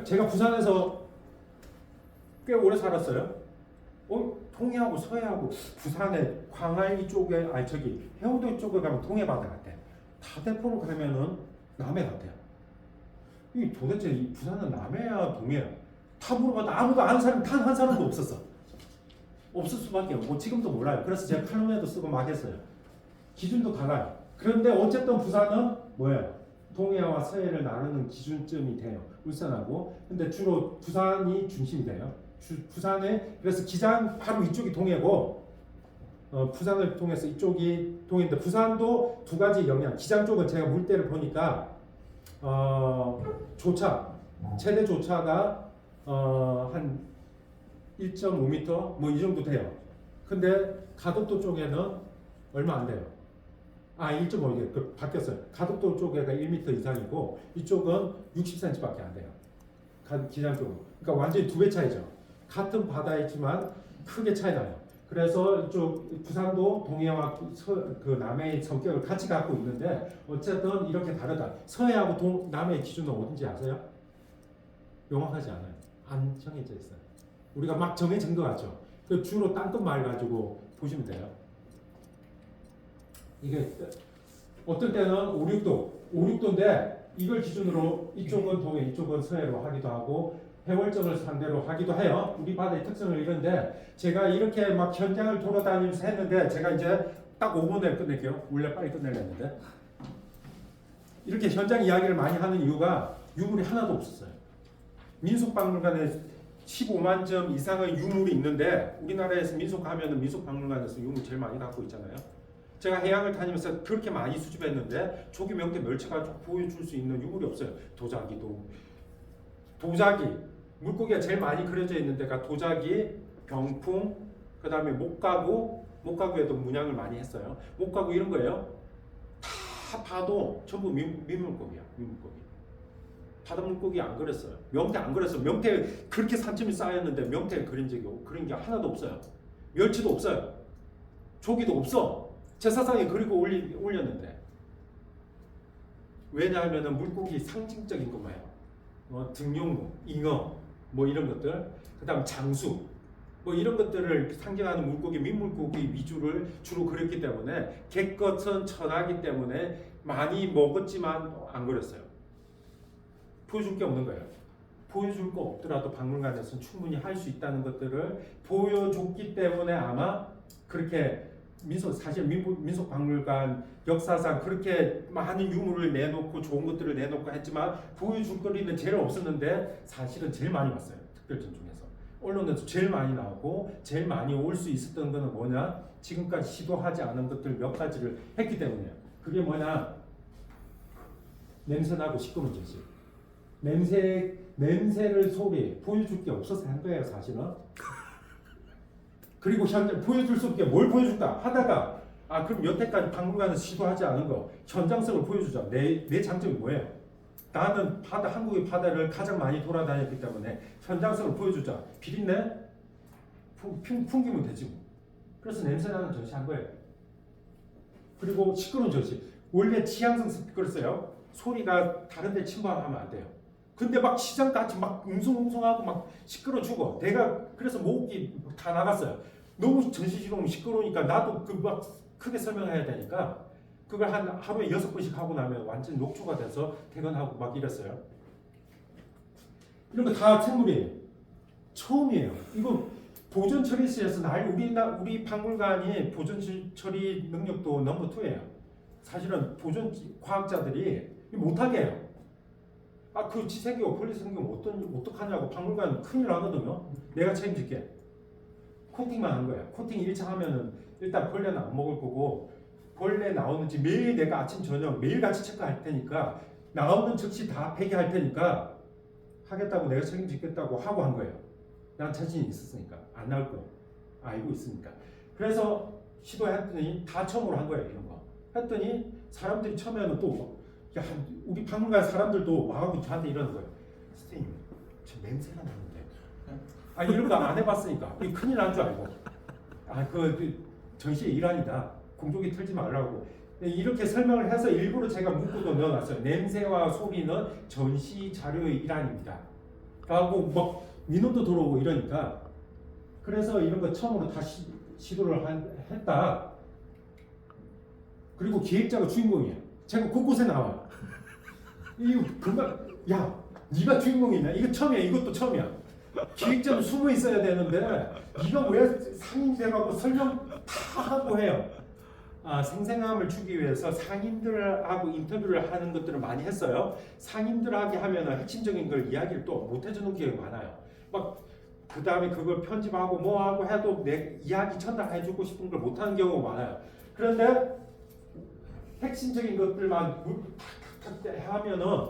제가 부산에서 꽤 오래 살았어요. 동해하고 서해하고 부산에 광안리 쪽에 해운대 쪽에 가면 동해 바다 같아. 다대포로 가면은 남해 같아요. 이 도대체 이 부산은 남해야 동해야? 다 물어봐도 아무도 아는 사람 단 한 사람도 없었어. 없을 수밖에 없고 지금도 몰라요. 그래서 제가 칼럼에도 쓰고 막 했어요. 기준도 달라요. 그런데 어쨌든 부산은 뭐예요? 동해와 서해를 나누는 기준점이 돼요. 울산하고. 근데 주로 부산이 중심이 돼요. 부산에 그래서 기장 바로 이쪽이 동해고 부산을 통해서 이쪽이 동해인데 부산도 두 가지 영향. 기장 쪽은 제가 물때를 보니까 조차 최대 조차가 한 1.5m 뭐 이 정도 돼요. 근데 가덕도 쪽에는 얼마 안 돼요. 1.5개 바뀌었어요. 가덕도 쪽에가 1m 이상이고 이쪽은 60cm밖에 안 돼요. 기장 쪽은. 그러니까 완전히 두 배 차이죠. 같은 바다이지만 크게 차이 나요. 그래서 이쪽 부산도 동해와 그 남해의 성격을 같이 갖고 있는데 어쨌든 이렇게 다르다. 서해하고 남해의 기준은 어딘지 아세요? 명확하지 않아요. 안 정해져 있어요. 우리가 막 정해진 것 같죠. 그 주로 땅끝 말 가지고 보시면 돼요. 이게 어떤 때는 5, 6도인데 이걸 기준으로 이쪽은 동해, 이쪽은 서해로 하기도 하고 해월정을 상대로 하기도 해요. 우리 바다의 특성을 이런데 제가 이렇게 막 현장을 돌아다니면서 했는데 제가 이제 딱 5분 내에 끝낼게요. 원래 빨리 끝내려 했는데 이렇게 현장 이야기를 많이 하는 이유가 유물이 하나도 없었어요. 민속박물관에 15만 점 이상의 유물이 있는데 우리나라에서 민속하면은 민속박물관에서 유물 제일 많이 갖고 있잖아요. 제가 해양을 다니면서 그렇게 많이 수집했는데 조기 명태 멸치가 보여줄 수 있는 유물이 없어요. 도자기 물고기가 제일 많이 그려져 있는 데가 도자기, 병풍, 그 다음에 목가구에도 문양을 많이 했어요. 목가구 이런 거예요. 다 봐도 전부 민물고기야. 바다 물고기 안 그렸어요. 명태 안 그렸어요. 명태 그렇게 산점이 쌓였는데 명태 그린 게 하나도 없어요. 멸치도 없어요. 조기도 없어. 제사상에 그리고 올렸는데 왜냐하면 물고기 상징적인 것만요. 등용무, 잉어 뭐 이런 것들, 그다음 장수 뭐 이런 것들을 상징하는 물고기, 민물고기 위주를 주로 그렸기 때문에 객것은 천하기 때문에 많이 먹었지만 안 그렸어요. 보여줄 게 없는 거예요. 보여줄 거 없더라도 박물관에서는 충분히 할 수 있다는 것들을 보여줬기 때문에 아마 그렇게 사실 민속박물관 역사상 그렇게 많은 유물을 내놓고 좋은 것들을 내놓고 했지만 보여줄 거리는 제일 없었는데 사실은 제일 많이 왔어요. 특별전 중에서 언론에서 제일 많이 나오고 제일 많이 올 수 있었던 거는 뭐냐? 지금까지 시도하지 않은 것들 몇 가지를 했기 때문이에요. 그게 뭐냐? 냄새나고 시끄러운 전시. 냄새를 소리 보여줄 게 없어서 한 거예요, 사실은. 그리고 현장 보여줄 수 없게 뭘 보여줄까 하다가 그럼 여태까지 박물관에서 시도하지 않은 거 현장성을 보여주자. 내 장점이 뭐예요? 나는 한국의 바다를 가장 많이 돌아다녔기 때문에 현장성을 보여주자. 비린내 풍기면 되지 뭐. 그래서 냄새나는 전시한 거예요. 그리고 시끄러운 전시. 원래 취향성 스피커였어요. 소리가 다른 데 침범하면 안 돼요. 근데 막 시장같이 막 웅성웅성하고 막 시끄러 죽어. 내가 그래서 목이 다 나갔어요. 너무 전시실은 너무 시끄러우니까 나도 그 막 크게 설명해야 되니까 그걸 한 하루에 6번씩 하고 나면 완전 녹초가 돼서 퇴근하고 막 이랬어요. 이런 거 다 생물이에요. 처음이에요. 이거 보존 처리실에서 우리 박물관이 보존 처리 능력도 넘버 2예요. 사실은 보존 과학자들이 못하게 해요. 그 생기고 벌레 생기면 어떡하냐고 박물관 큰일 나거든요. 내가 책임질게. 코팅만 한 거야. 코팅 1차 하면은 일단 벌레는 안 먹을 거고 벌레 나오는지 매일 내가 아침 저녁 매일 같이 체크할 테니까 나오는 즉시 다 폐기할 테니까 하겠다고 내가 책임지겠다고 하고 한 거예요. 난 자신이 있었으니까 안 나올 거 알고 있으니까. 그래서 시도했더니 다 처음으로 한 거예요. 이런 거 했더니 사람들이 처음에는 또 우리 박물관 사람들도 와가지고 저한테 이러는 거예요. 선생님, 저 냄새가 나는데 아 이런 거 안 해봤으니까 이 큰일 난 줄 알고 그 전시의 일환이다. 공조기 틀지 말라고 이렇게 설명을 해서 일부러 제가 문구도 넣어놨어요. 냄새와 소리는 전시 자료의 일환입니다. 라고 막 민원도 들어오고 이러니까 그래서 이런 거 처음으로 다시 시도를 했다. 그리고 기획자가 주인공이에요. 제가 곳곳에 나와요. 이거 금방 야 네가 주인공이냐? 이거 처음이야. 이것도 처음이야. 기획자는 숨어 있어야 되는데 네가 왜 상인 돼가고 설명 다 하고 해요. 생생함을 주기 위해서 상인들하고 인터뷰를 하는 것들을 많이 했어요. 상인들하게 하면 핵심적인 걸 이야기를 또 못 해주는 경우가 많아요. 막 그 다음에 그걸 편집하고 뭐하고 해도 내 이야기 전달해주고 싶은 걸 못하는 경우가 많아요. 그런데 핵심적인 것들만 탁탁탁 하면은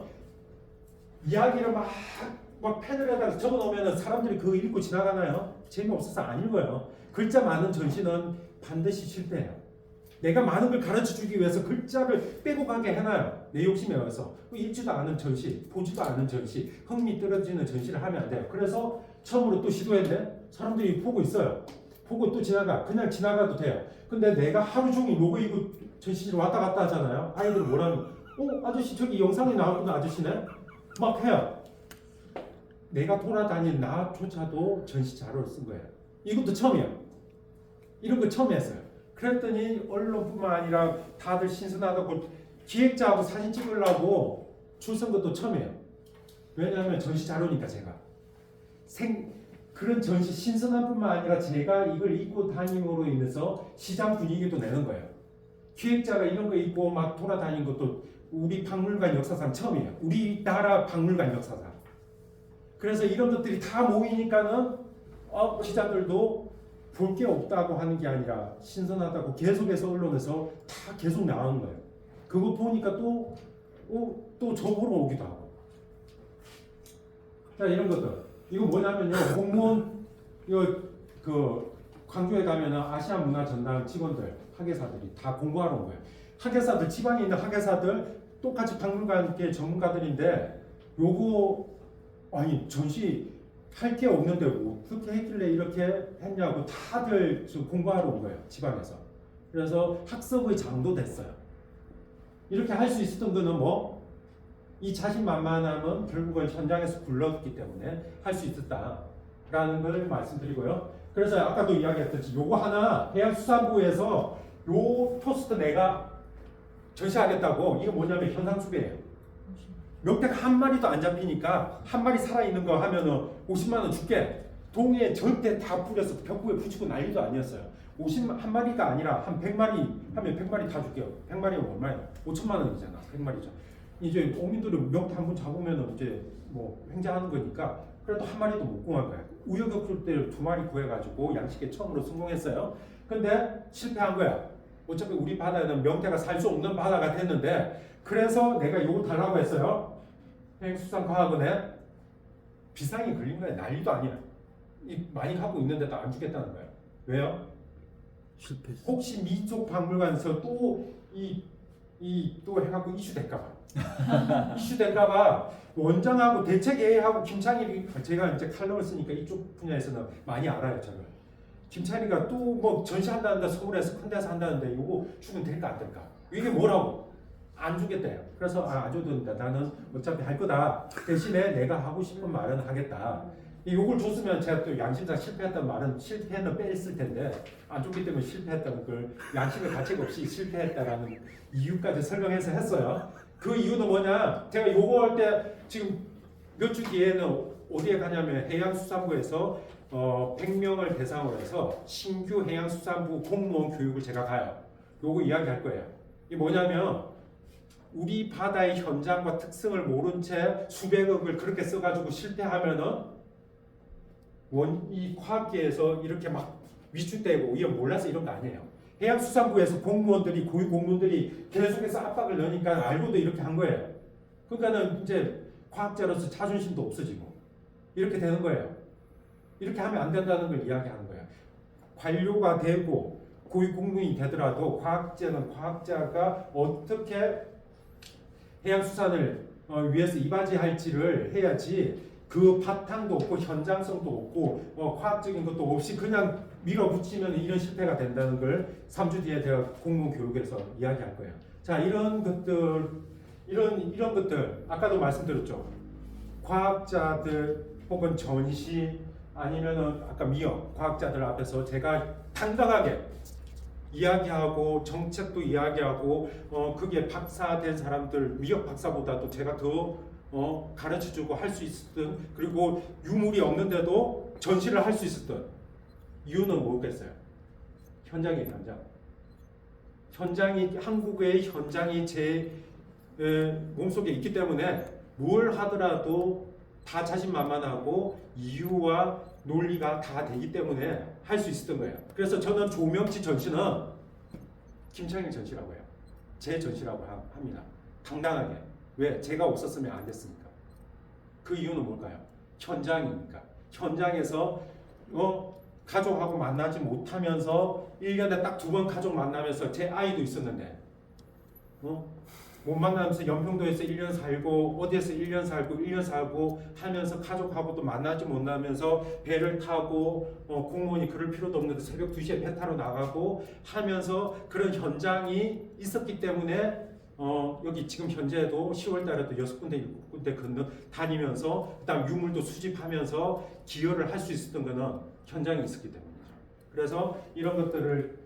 이야기를 막 패널에다가 적어놓으면 사람들이 그거 읽고 지나가나요? 재미없어서 안 읽어요. 글자 많은 전시는 반드시 실패해요. 내가 많은 걸 가르쳐주기 위해서 글자를 빼고 가게 해놔요. 내 욕심에 의해서. 읽지도 않은 전시, 보지도 않은 전시, 흥미 떨어지는 전시를 하면 안 돼요. 그래서 처음으로 또 시도했는데 사람들이 보고 있어요. 보고 또 그냥 지나가도 돼요. 근데 내가 하루 종일 로고 이거 전시실 왔다 갔다 하잖아요. 아이들은 뭐라는 아저씨 저기 영상에 나오는 아저씨네? 막 해요. 내가 돌아다닌 나조차도 전시 자료를 쓴 거예요. 이것도 처음이에요. 이런 거 처음 했어요. 그랬더니 언론뿐만 아니라 다들 신선하다고 기획자하고 사진 찍으려고 줄 선 것도 처음이에요. 왜냐하면 전시 자료니까 제가 그런 전시 신선함뿐만 아니라 제가 이걸 입고 다님으로 인해서 시장 분위기도 내는 거예요. 기획자가 이런 거 입고 막 돌아다니는 것도 우리 박물관 역사상 처음이에요. 우리나라 박물관 역사상. 그래서 이런 것들이 다 모이니까는 기자들도 볼 게 없다고 하는 게 아니라 신선하다고 계속해서 언론에서 다 계속 나오는 거예요. 그거 보니까 또 저보러 오기도 하고. 자 이런 것들. 이거 뭐냐면요. 공무원 광주에 가면은 아시아 문화 전당 직원들 학예사들이 다 공부하러 온 거예요. 학예사들 지방에 있는 학예사들 똑같이 박물관계 전문가들인데 요거 전시 할 게 없는데 어떻게 했길래 이렇게 했냐고 다들 지금 공부하러 온 거예요. 지방에서. 그래서 학습의 장도 됐어요. 이렇게 할 수 있었던 거는 이 자신만만함은 결국은 현장에서 굴렀기 때문에 할 수 있었다라는 걸 말씀드리고요. 그래서 아까도 이야기했듯이 요거 하나 해양수산부에서 요 포스트 내가 전시하겠다고. 이거 뭐냐면 현상수배예요. 명태가 한 마리도 안 잡히니까 한 마리 살아있는 거 하면은 50만 원 줄게. 동해 절대 다 뿌려서 벽구에 붙이고 난리도 아니었어요. 한 마리가 아니라 한 100마리 하면 100마리 다 줄게요. 100마리면 얼마예요? 5천만 원이잖아. 100마리죠. 이제 어민들은 명태 한 번 잡으면 이제 횡재하는 거니까 그래도 한 마리도 못 구한 거야. 우여곡절 때 2마리 구해가지고 양식에 처음으로 성공했어요. 근데 실패한 거야. 어차피 우리 바다에는 명태가 살 수 없는 바다가 됐는데 그래서 내가 이거 달라고 했어요. 해양수산과학원에 비상이 걸린 거야. 난리도 아니야. 많이 갖고 있는데도 안 주겠다는 거야. 왜요? 실패했어. 혹시 미쪽 박물관에서 또 해갖고 이슈될까봐. 이슈될까봐 원장하고 대책회의하고 김창일이 제가 이제 칼럼을 쓰니까 이쪽 분야에서는 많이 알아요. 저를. 김창일이가 또 전시한다는데 서울에서 큰 데서 한다는데 이거 주면 될까 안 될까? 이게 뭐라고? 안 주겠대요. 그래서 안 줘도 된다. 나는 어차피 할 거다. 대신에 내가 하고 싶은 말은 하겠다. 이걸 줬으면 제가 또 양심상 실패했다는 말은 실패는 뺐을 텐데 안 줬기 때문에 실패했다는 걸 양심의 가책 없이 실패했다라는 이유까지 설명해서 했어요. 그 이유는 뭐냐? 제가 요거 할 때 지금 몇 주 뒤에는 어디에 가냐면 해양수산부에서 100명을 대상으로 해서 신규 해양수산부 공무원 교육을 제가 가요. 요거 이야기할 거예요. 이게 뭐냐면 우리 바다의 현장과 특성을 모른 채 수백억을 그렇게 써가지고 실패하면은 이 과학계에서 이렇게 막 위축되고 이거 몰라서 이런 거 아니에요. 해양수산부에서 공무원들이 고위 공무원들이 계속해서 압박을 넣으니까 알고도 이렇게 한 거예요. 그러니까는 이제 과학자로서 자존심도 없어지고 이렇게 되는 거예요. 이렇게 하면 안 된다는 걸 이야기하는 거예요. 관료가 되고 고위 공무원이 되더라도 과학자는 과학자가 어떻게 해양수산을 위해서 이바지할지를 해야지 그 바탕도 없고 현장성도 없고 과학적인 것도 없이 그냥 밀어붙이면 이런 실패가 된다는 걸 3주 뒤에 제가 공무원 교육에서 이야기할 거예요. 자, 이런 것들 이런 것들 아까도 말씀드렸죠. 과학자들 혹은 전시 아니면은 아까 미역 과학자들 앞에서 제가 당당하게 이야기하고 정책도 이야기하고 그게 박사된 사람들 미역 박사보다도 제가 더 가르쳐주고 할 수 있었던 그리고 유물이 없는데도 전시를 할 수 있었던 이유는 뭐겠어요? 현장이 현장이 한국의 현장이 제 몸속에 있기 때문에 뭘 하더라도 다 자신만만하고 이유와 논리가 다 되기 때문에 할 수 있었던 거예요. 그래서 저는 조명치 전시는 김창일 전시라고 해요. 제 전시라고 합니다. 당당하게. 왜? 제가 없었으면 안 됐으니까. 그 이유는 뭘까요? 현장이니까. 현장에서 가족하고 만나지 못하면서 1년에 딱 2번 가족 만나면서 제 아이도 있었는데 못 만나면서 연평도에서 1년 살고 어디에서 1년 살고 1년 살고 하면서 가족하고도 만나지 못하면서 배를 타고 공무원이 그럴 필요도 없는데 새벽 2시에 배 타러 나가고 하면서 그런 현장이 있었기 때문에 여기 지금 현재도 10월 달에도 6군데 7군데 건너 다니면서 그다음 유물도 수집하면서 기여를 할 수 있었던 거는 현장이 있었기 때문이죠. 그래서 이런 것들을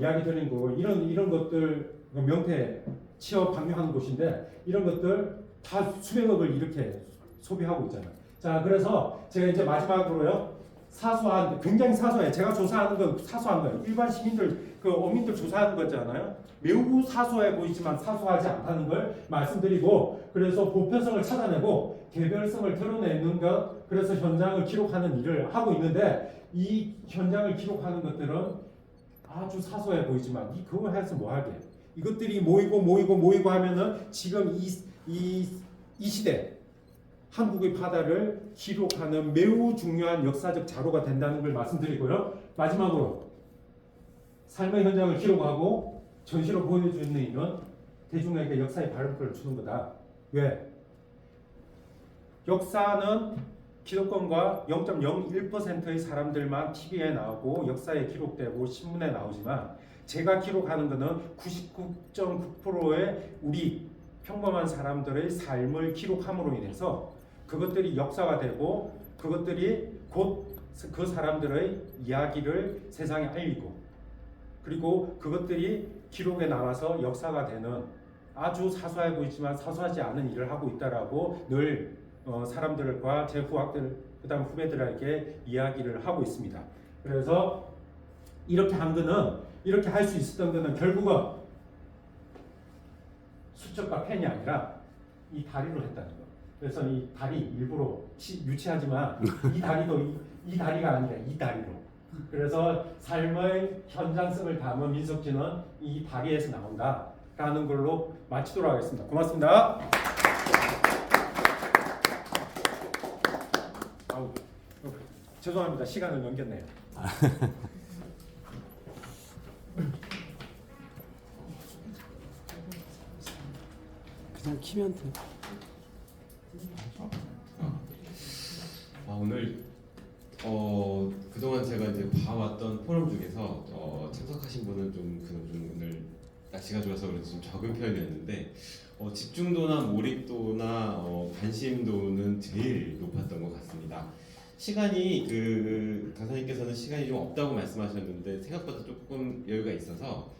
이야기 드리는 거고 이런 것들 명태 취업 방류하는 곳인데 이런 것들 다 수백억을 이렇게 소비하고 있잖아요. 자, 그래서 제가 이제 마지막으로요. 사소한 굉장히 사소해. 제가 조사하는 건 사소한 거예요. 일반 시민들 그 어민들 조사하는 거잖아요. 매우 사소해 보이지만 사소하지 않다는 걸 말씀드리고 그래서 보편성을 찾아내고 개별성을 드러내는 것 그래서 현장을 기록하는 일을 하고 있는데 이 현장을 기록하는 것들은 아주 사소해 보이지만 그거 해서 뭐 하게? 이것들이 모이고 하면은 지금 이 시대 한국의 바다를 기록하는 매우 중요한 역사적 자료가 된다는 걸 말씀드리고요. 마지막으로 삶의 현장을 기록하고 전시로 보여주는 일은 대중에게 역사의 발걸음을 주는 거다. 왜? 역사는 기득권과 0.01%의 사람들만 TV에 나오고 역사에 기록되고 신문에 나오지만 제가 기록하는 것은 99.9%의 우리 평범한 사람들의 삶을 기록함으로 인해서 그것들이 역사가 되고 그것들이 곧 그 사람들의 이야기를 세상에 알리고 그리고 그것들이 기록에 나와서 역사가 되는 아주 사소해 보이지만 사소하지 않은 일을 하고 있다라고 늘 사람들과 제 후학들 그다음 후배들에게 이야기를 하고 있습니다. 그래서 이렇게 한 거는 이렇게 할 수 있었던 거는 결국은 수첩과 펜이 아니라 이 다리로 했다는 거. 그래서 이 다리 일부러 유치하지만 이 다리가 아니라 이 다리로. 그래서 삶의 현장성을 담은 민속지는 이 다리에서 나온다라는 걸로 마치도록 하겠습니다. 고맙습니다. 죄송합니다. 시간을 넘겼네요. 그냥 키면 돼. 오늘 그동안 제가 이제 봐왔던 포럼 중에서 참석하신 분은 좀 오늘 날씨가 좋아서 그런지 좀 적은 편이었는데 집중도나 몰입도나 관심도는 제일 높았던 것 같습니다. 시간이 강사님께서는 시간이 좀 없다고 말씀하셨는데 생각보다 조금 여유가 있어서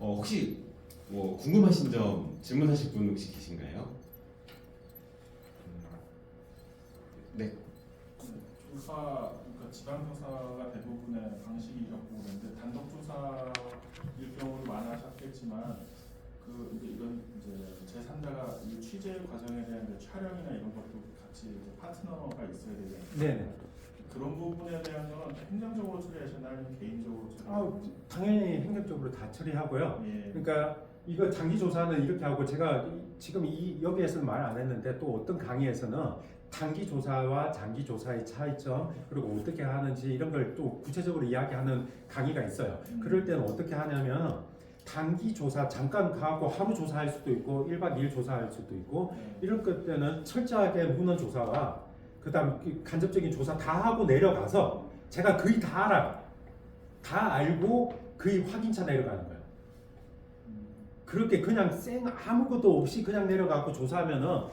혹시 뭐 궁금하신 점 질문하실 분 혹시 계신가요? 네. 그러니까 지방조사가 대부분의 방식이었고 그런데 단독 조사일 경우도 많아졌겠지만 이건 이제 제3자가 이 취재 과정에 대한 촬영이나 이런 것도 같이 이제 파트너가 있어야 되잖아요. 네. 그런 부분에 대한 건 행정적으로 처리하셨나요? 아니면 개인적으로 당연히 행정적으로 다 처리하고요. 예. 그러니까 이거 장기 조사는 이렇게 하고 제가 지금 여기에서는 말 안 했는데 또 어떤 강의에서는 단기 조사와 장기 조사의 차이점 그리고 어떻게 하는지 이런 걸 또 구체적으로 이야기하는 강의가 있어요. 그럴 때는 어떻게 하냐면 단기 조사 잠깐 가고 하루 조사할 수도 있고 1박 2일 조사할 수도 있고 이럴 것 때는 철저하게 묻는 조사와 그다음 간접적인 조사 다 하고 내려가서 제가 거의 다 알아요. 다 알고 거의 확인차 내려가는 거예요. 그렇게 그냥 쌩 아무것도 없이 그냥 내려가고 조사하면은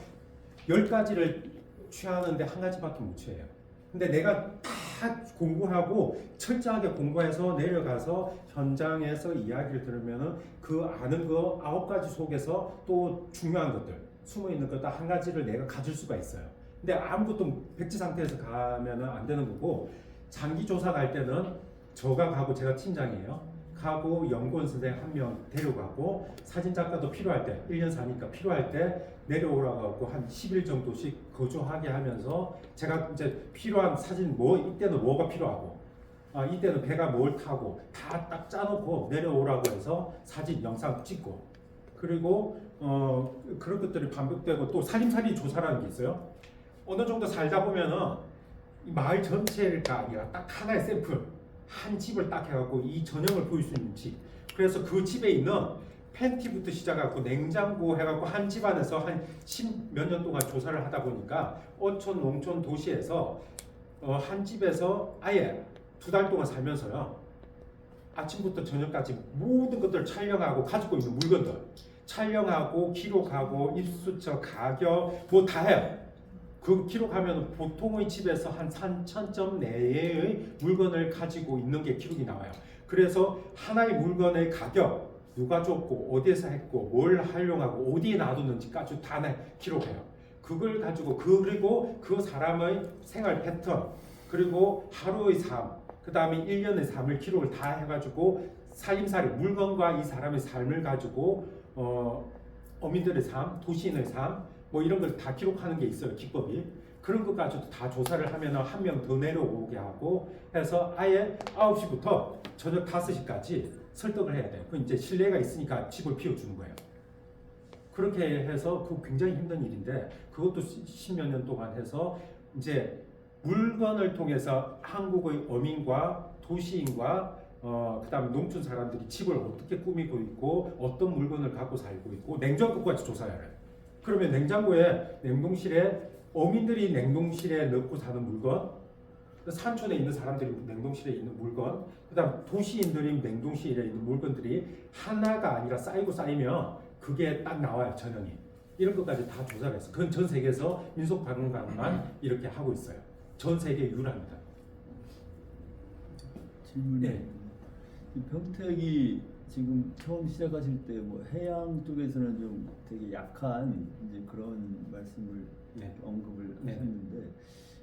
10가지를 취하는데 한 가지밖에 못 취해요. 근데 내가 다 공부하고 철저하게 공부해서 내려가서 현장에서 이야기를 들으면은 그 아는 거 9가지 속에서 또 중요한 것들 숨어 있는 것도 한 가지를 내가 가질 수가 있어요. 근데 아무것도 백지 상태에서 가면은 안 되는 거고, 장기 조사 갈 때는 저가 가고, 제가 팀장이에요. 가고 연구원 선생 한 명 데려가고, 사진 작가도 필요할 때 1년 사니까 필요할 때 내려오라고 한 10일 정도씩 거주하게 하면서, 제가 이제 필요한 사진 뭐 이때는 뭐가 필요하고 이때는 배가 뭘 타고 다 딱 짜놓고 내려오라고 해서 사진 영상 찍고, 그리고 그런 것들이 반복되고, 또 살림살이 조사라는 게 있어요. 어느 정도 살다 보면은 이 마을 전체가 아니라 딱 하나의 샘플 한 집을 딱 해갖고 이 전형을 보일 수 있는 집. 그래서 그 집에 있는 팬티부터 시작해갖고 냉장고 해갖고 한 집 안에서 한 10몇 년 동안 조사를 하다 보니까 어촌, 농촌, 도시에서 한 집에서 아예 2달 동안 살면서요, 아침부터 저녁까지 모든 것들을 촬영하고 가지고 있는 물건들 촬영하고 기록하고 입수처 가격 뭐 다 해요. 그 기록하면 보통의 집에서 한 3,000점 내외의 물건을 가지고 있는 게 기록이 나와요. 그래서 하나의 물건의 가격, 누가 줬고 어디에서 했고 뭘 활용하고 어디에 놔뒀는지까지 다 기록해요. 그걸 가지고 그리고 그 사람의 생활 패턴, 그리고 하루의 삶, 그 다음에 1년의 삶을 기록을 다 해가지고 살림살이 물건과 이 사람의 삶을 가지고 어민들의 삶, 도시인의 삶 뭐 이런 걸 다 기록하는 게 있어요. 기법이. 그런 것까지도 다 조사를 하면 한 명 더 내려오게 하고 해서 아예 9시부터 저녁 5시까지 설득을 해야 돼요. 그 이제 신뢰가 있으니까 집을 비워주는 거예요. 그렇게 해서 그 굉장히 힘든 일인데, 그것도 10몇 년 동안 해서 이제 물건을 통해서 한국의 어민과 도시인과 그다음에 농촌 사람들이 집을 어떻게 꾸미고 있고 어떤 물건을 갖고 살고 있고 냉장고까지 조사해야 해요. 그러면 냉장고에, 냉동실에 어민들이 냉동실에 넣고 사는 물건, 산촌에 있는 사람들이 냉동실에 있는 물건, 그다음 도시인들이 냉동실에 있는 물건들이 하나가 아니라 쌓이고 쌓이면 그게 딱 나와요, 전형이. 이런 것까지 다 조사를 했어. 그건 전 세계에서 민속박물관만 이렇게 하고 있어요. 전 세계 유일합니다. 질문이 네. 평택이 지금 처음 시작하실 때 뭐 해양 쪽에서는 좀 되게 약한 이제 그런 말씀을 네. 언급을 네. 하셨는데,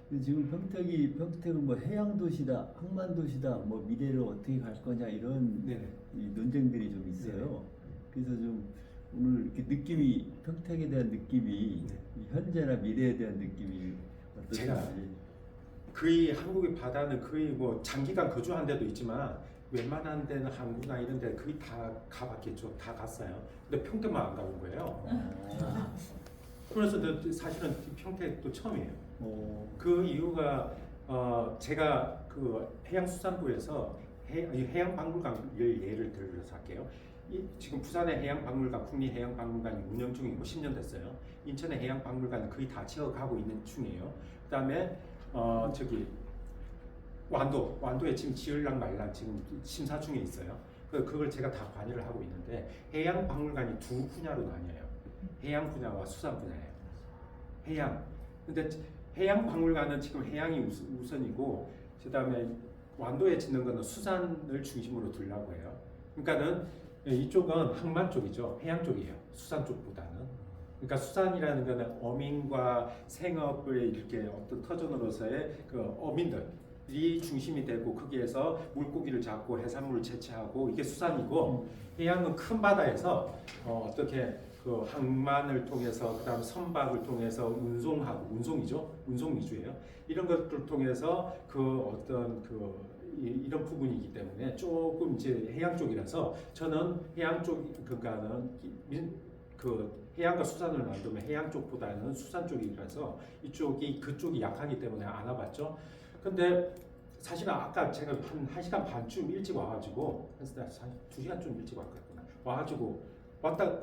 근데 지금 평택은 뭐 해양 도시다, 항만 도시다, 뭐 미래로 어떻게 갈 거냐 이런 네네. 이 논쟁들이 좀 있어요. 그래서 좀 오늘 이렇게 느낌이, 평택에 대한 느낌이 네. 이 현재나 미래에 대한 느낌이 제가 어떠신지. 거의 한국의 바다는 거의 뭐 장기간 거주한 데도 있지만 웬만한 데는 항구나 이런 데 거의 다 가봤겠죠. 다 갔어요. 근데 평택만 안 가본 거예요. 그래서 사실은 평택도 처음이에요. 그 이유가 제가 그 해양수산부에서 해양박물관을 예를 들어서 할게요. 지금 부산의 해양박물관, 국립해양박물관이 운영 중이고 10년 됐어요. 인천의 해양박물관은 거의 다 지어가고 있는 중이에요. 그다음에 저기 완도에 지금 지을랑 말랑 지금 심사 중에 있어요. 그걸 제가 다 관여를 하고 있는데, 해양 박물관이 두 분야로 나뉘어요. 해양 분야와 수산 분야예요. 해양. 근데 해양 박물관은 지금 해양이 우선이고, 그다음에 완도에 짓는 거는 수산을 중심으로 두려고 해요. 그러니까는 이쪽은 항만 쪽이죠. 해양 쪽이에요. 수산 쪽보다는. 그러니까 수산이라는 거는 어민과 생업을 이렇게 어떤 터전으로서의 그 어민들이 중심이 되고, 거기에서 물고기를 잡고 해산물을 채취하고, 이게 수산이고, 해양은 큰 바다에서 어떻게 그 항만을 통해서, 그다음 선박을 통해서 운송하고, 운송이죠. 운송 위주예요. 이런 것들을 통해서 그 어떤 이런 부분이기 때문에 조금 이제 해양 쪽이라서, 저는 해양 쪽, 그러니까는 그 해양과 수산을 만들면 해양 쪽보다는 수산 쪽이라서 그쪽이 약하기 때문에 안 와봤죠. 근데 사실은 아까 제가 한 1시간 반쯤 일찍 와가지고, 한 2시간 좀 일찍 왔겠구나. 와가지고 왔다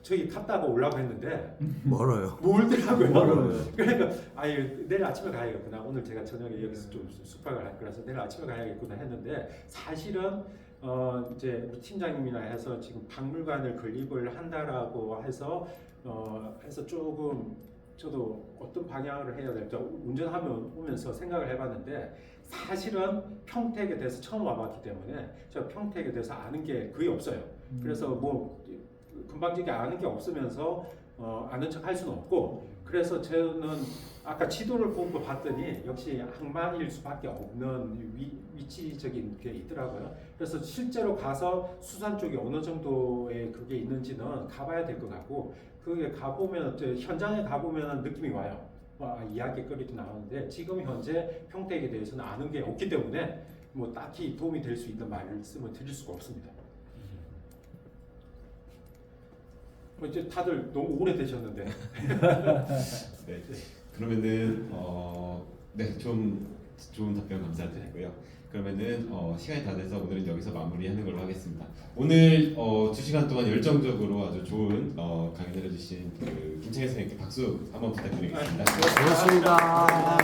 저기 갔다가 오려고 했는데 멀어요. 멀더라고요. 멀어요. 그러니까 아유 내일 아침에 가야겠구나. 오늘 제가 저녁에 여기서 좀 숙박을 할 거라서 내일 아침에 가야겠구나 했는데 사실은 이제 우리 팀장님이나 해서 지금 박물관을 건립을 한다라고 해서 해서 조금 저도 어떤 방향으로 해야 될지 오면서 생각을 해봤는데 사실은 평택에 대해서 처음 와봤기 때문에 제가 평택에 대해서 아는 게 거의 없어요. 그래서 뭐 금방지게 아는 게 없으면서 아는 척 할 수는 없고 그래서 저는 아까 지도를 보고 봤더니 역시 항만일 수밖에 없는 위치적인 게 있더라고요. 그래서 실제로 가서 수산 쪽이 어느 정도의 그게 있는지는 가봐야 될 것 같고 그게 가보면 현장에 가보면 느낌이 와요. 와, 이야기거리도 나오는데 지금 현재 평택에 대해서는 아는 게 없기 때문에 뭐 딱히 도움이 될 수 있는 말씀을 드릴 수가 없습니다. 뭐 이제 다들 너무 오래 되셨는데. 네. 그러면은 네, 좀 좋은 답변 감사드리고요. 그러면은 시간이 다 돼서 오늘은 여기서 마무리하는 걸로 하겠습니다. 오늘 2시간 동안 열정적으로 아주 좋은 강연을 해주신 그 김창현 선생님께 박수 한번 부탁드리겠습니다. 고맙습니다.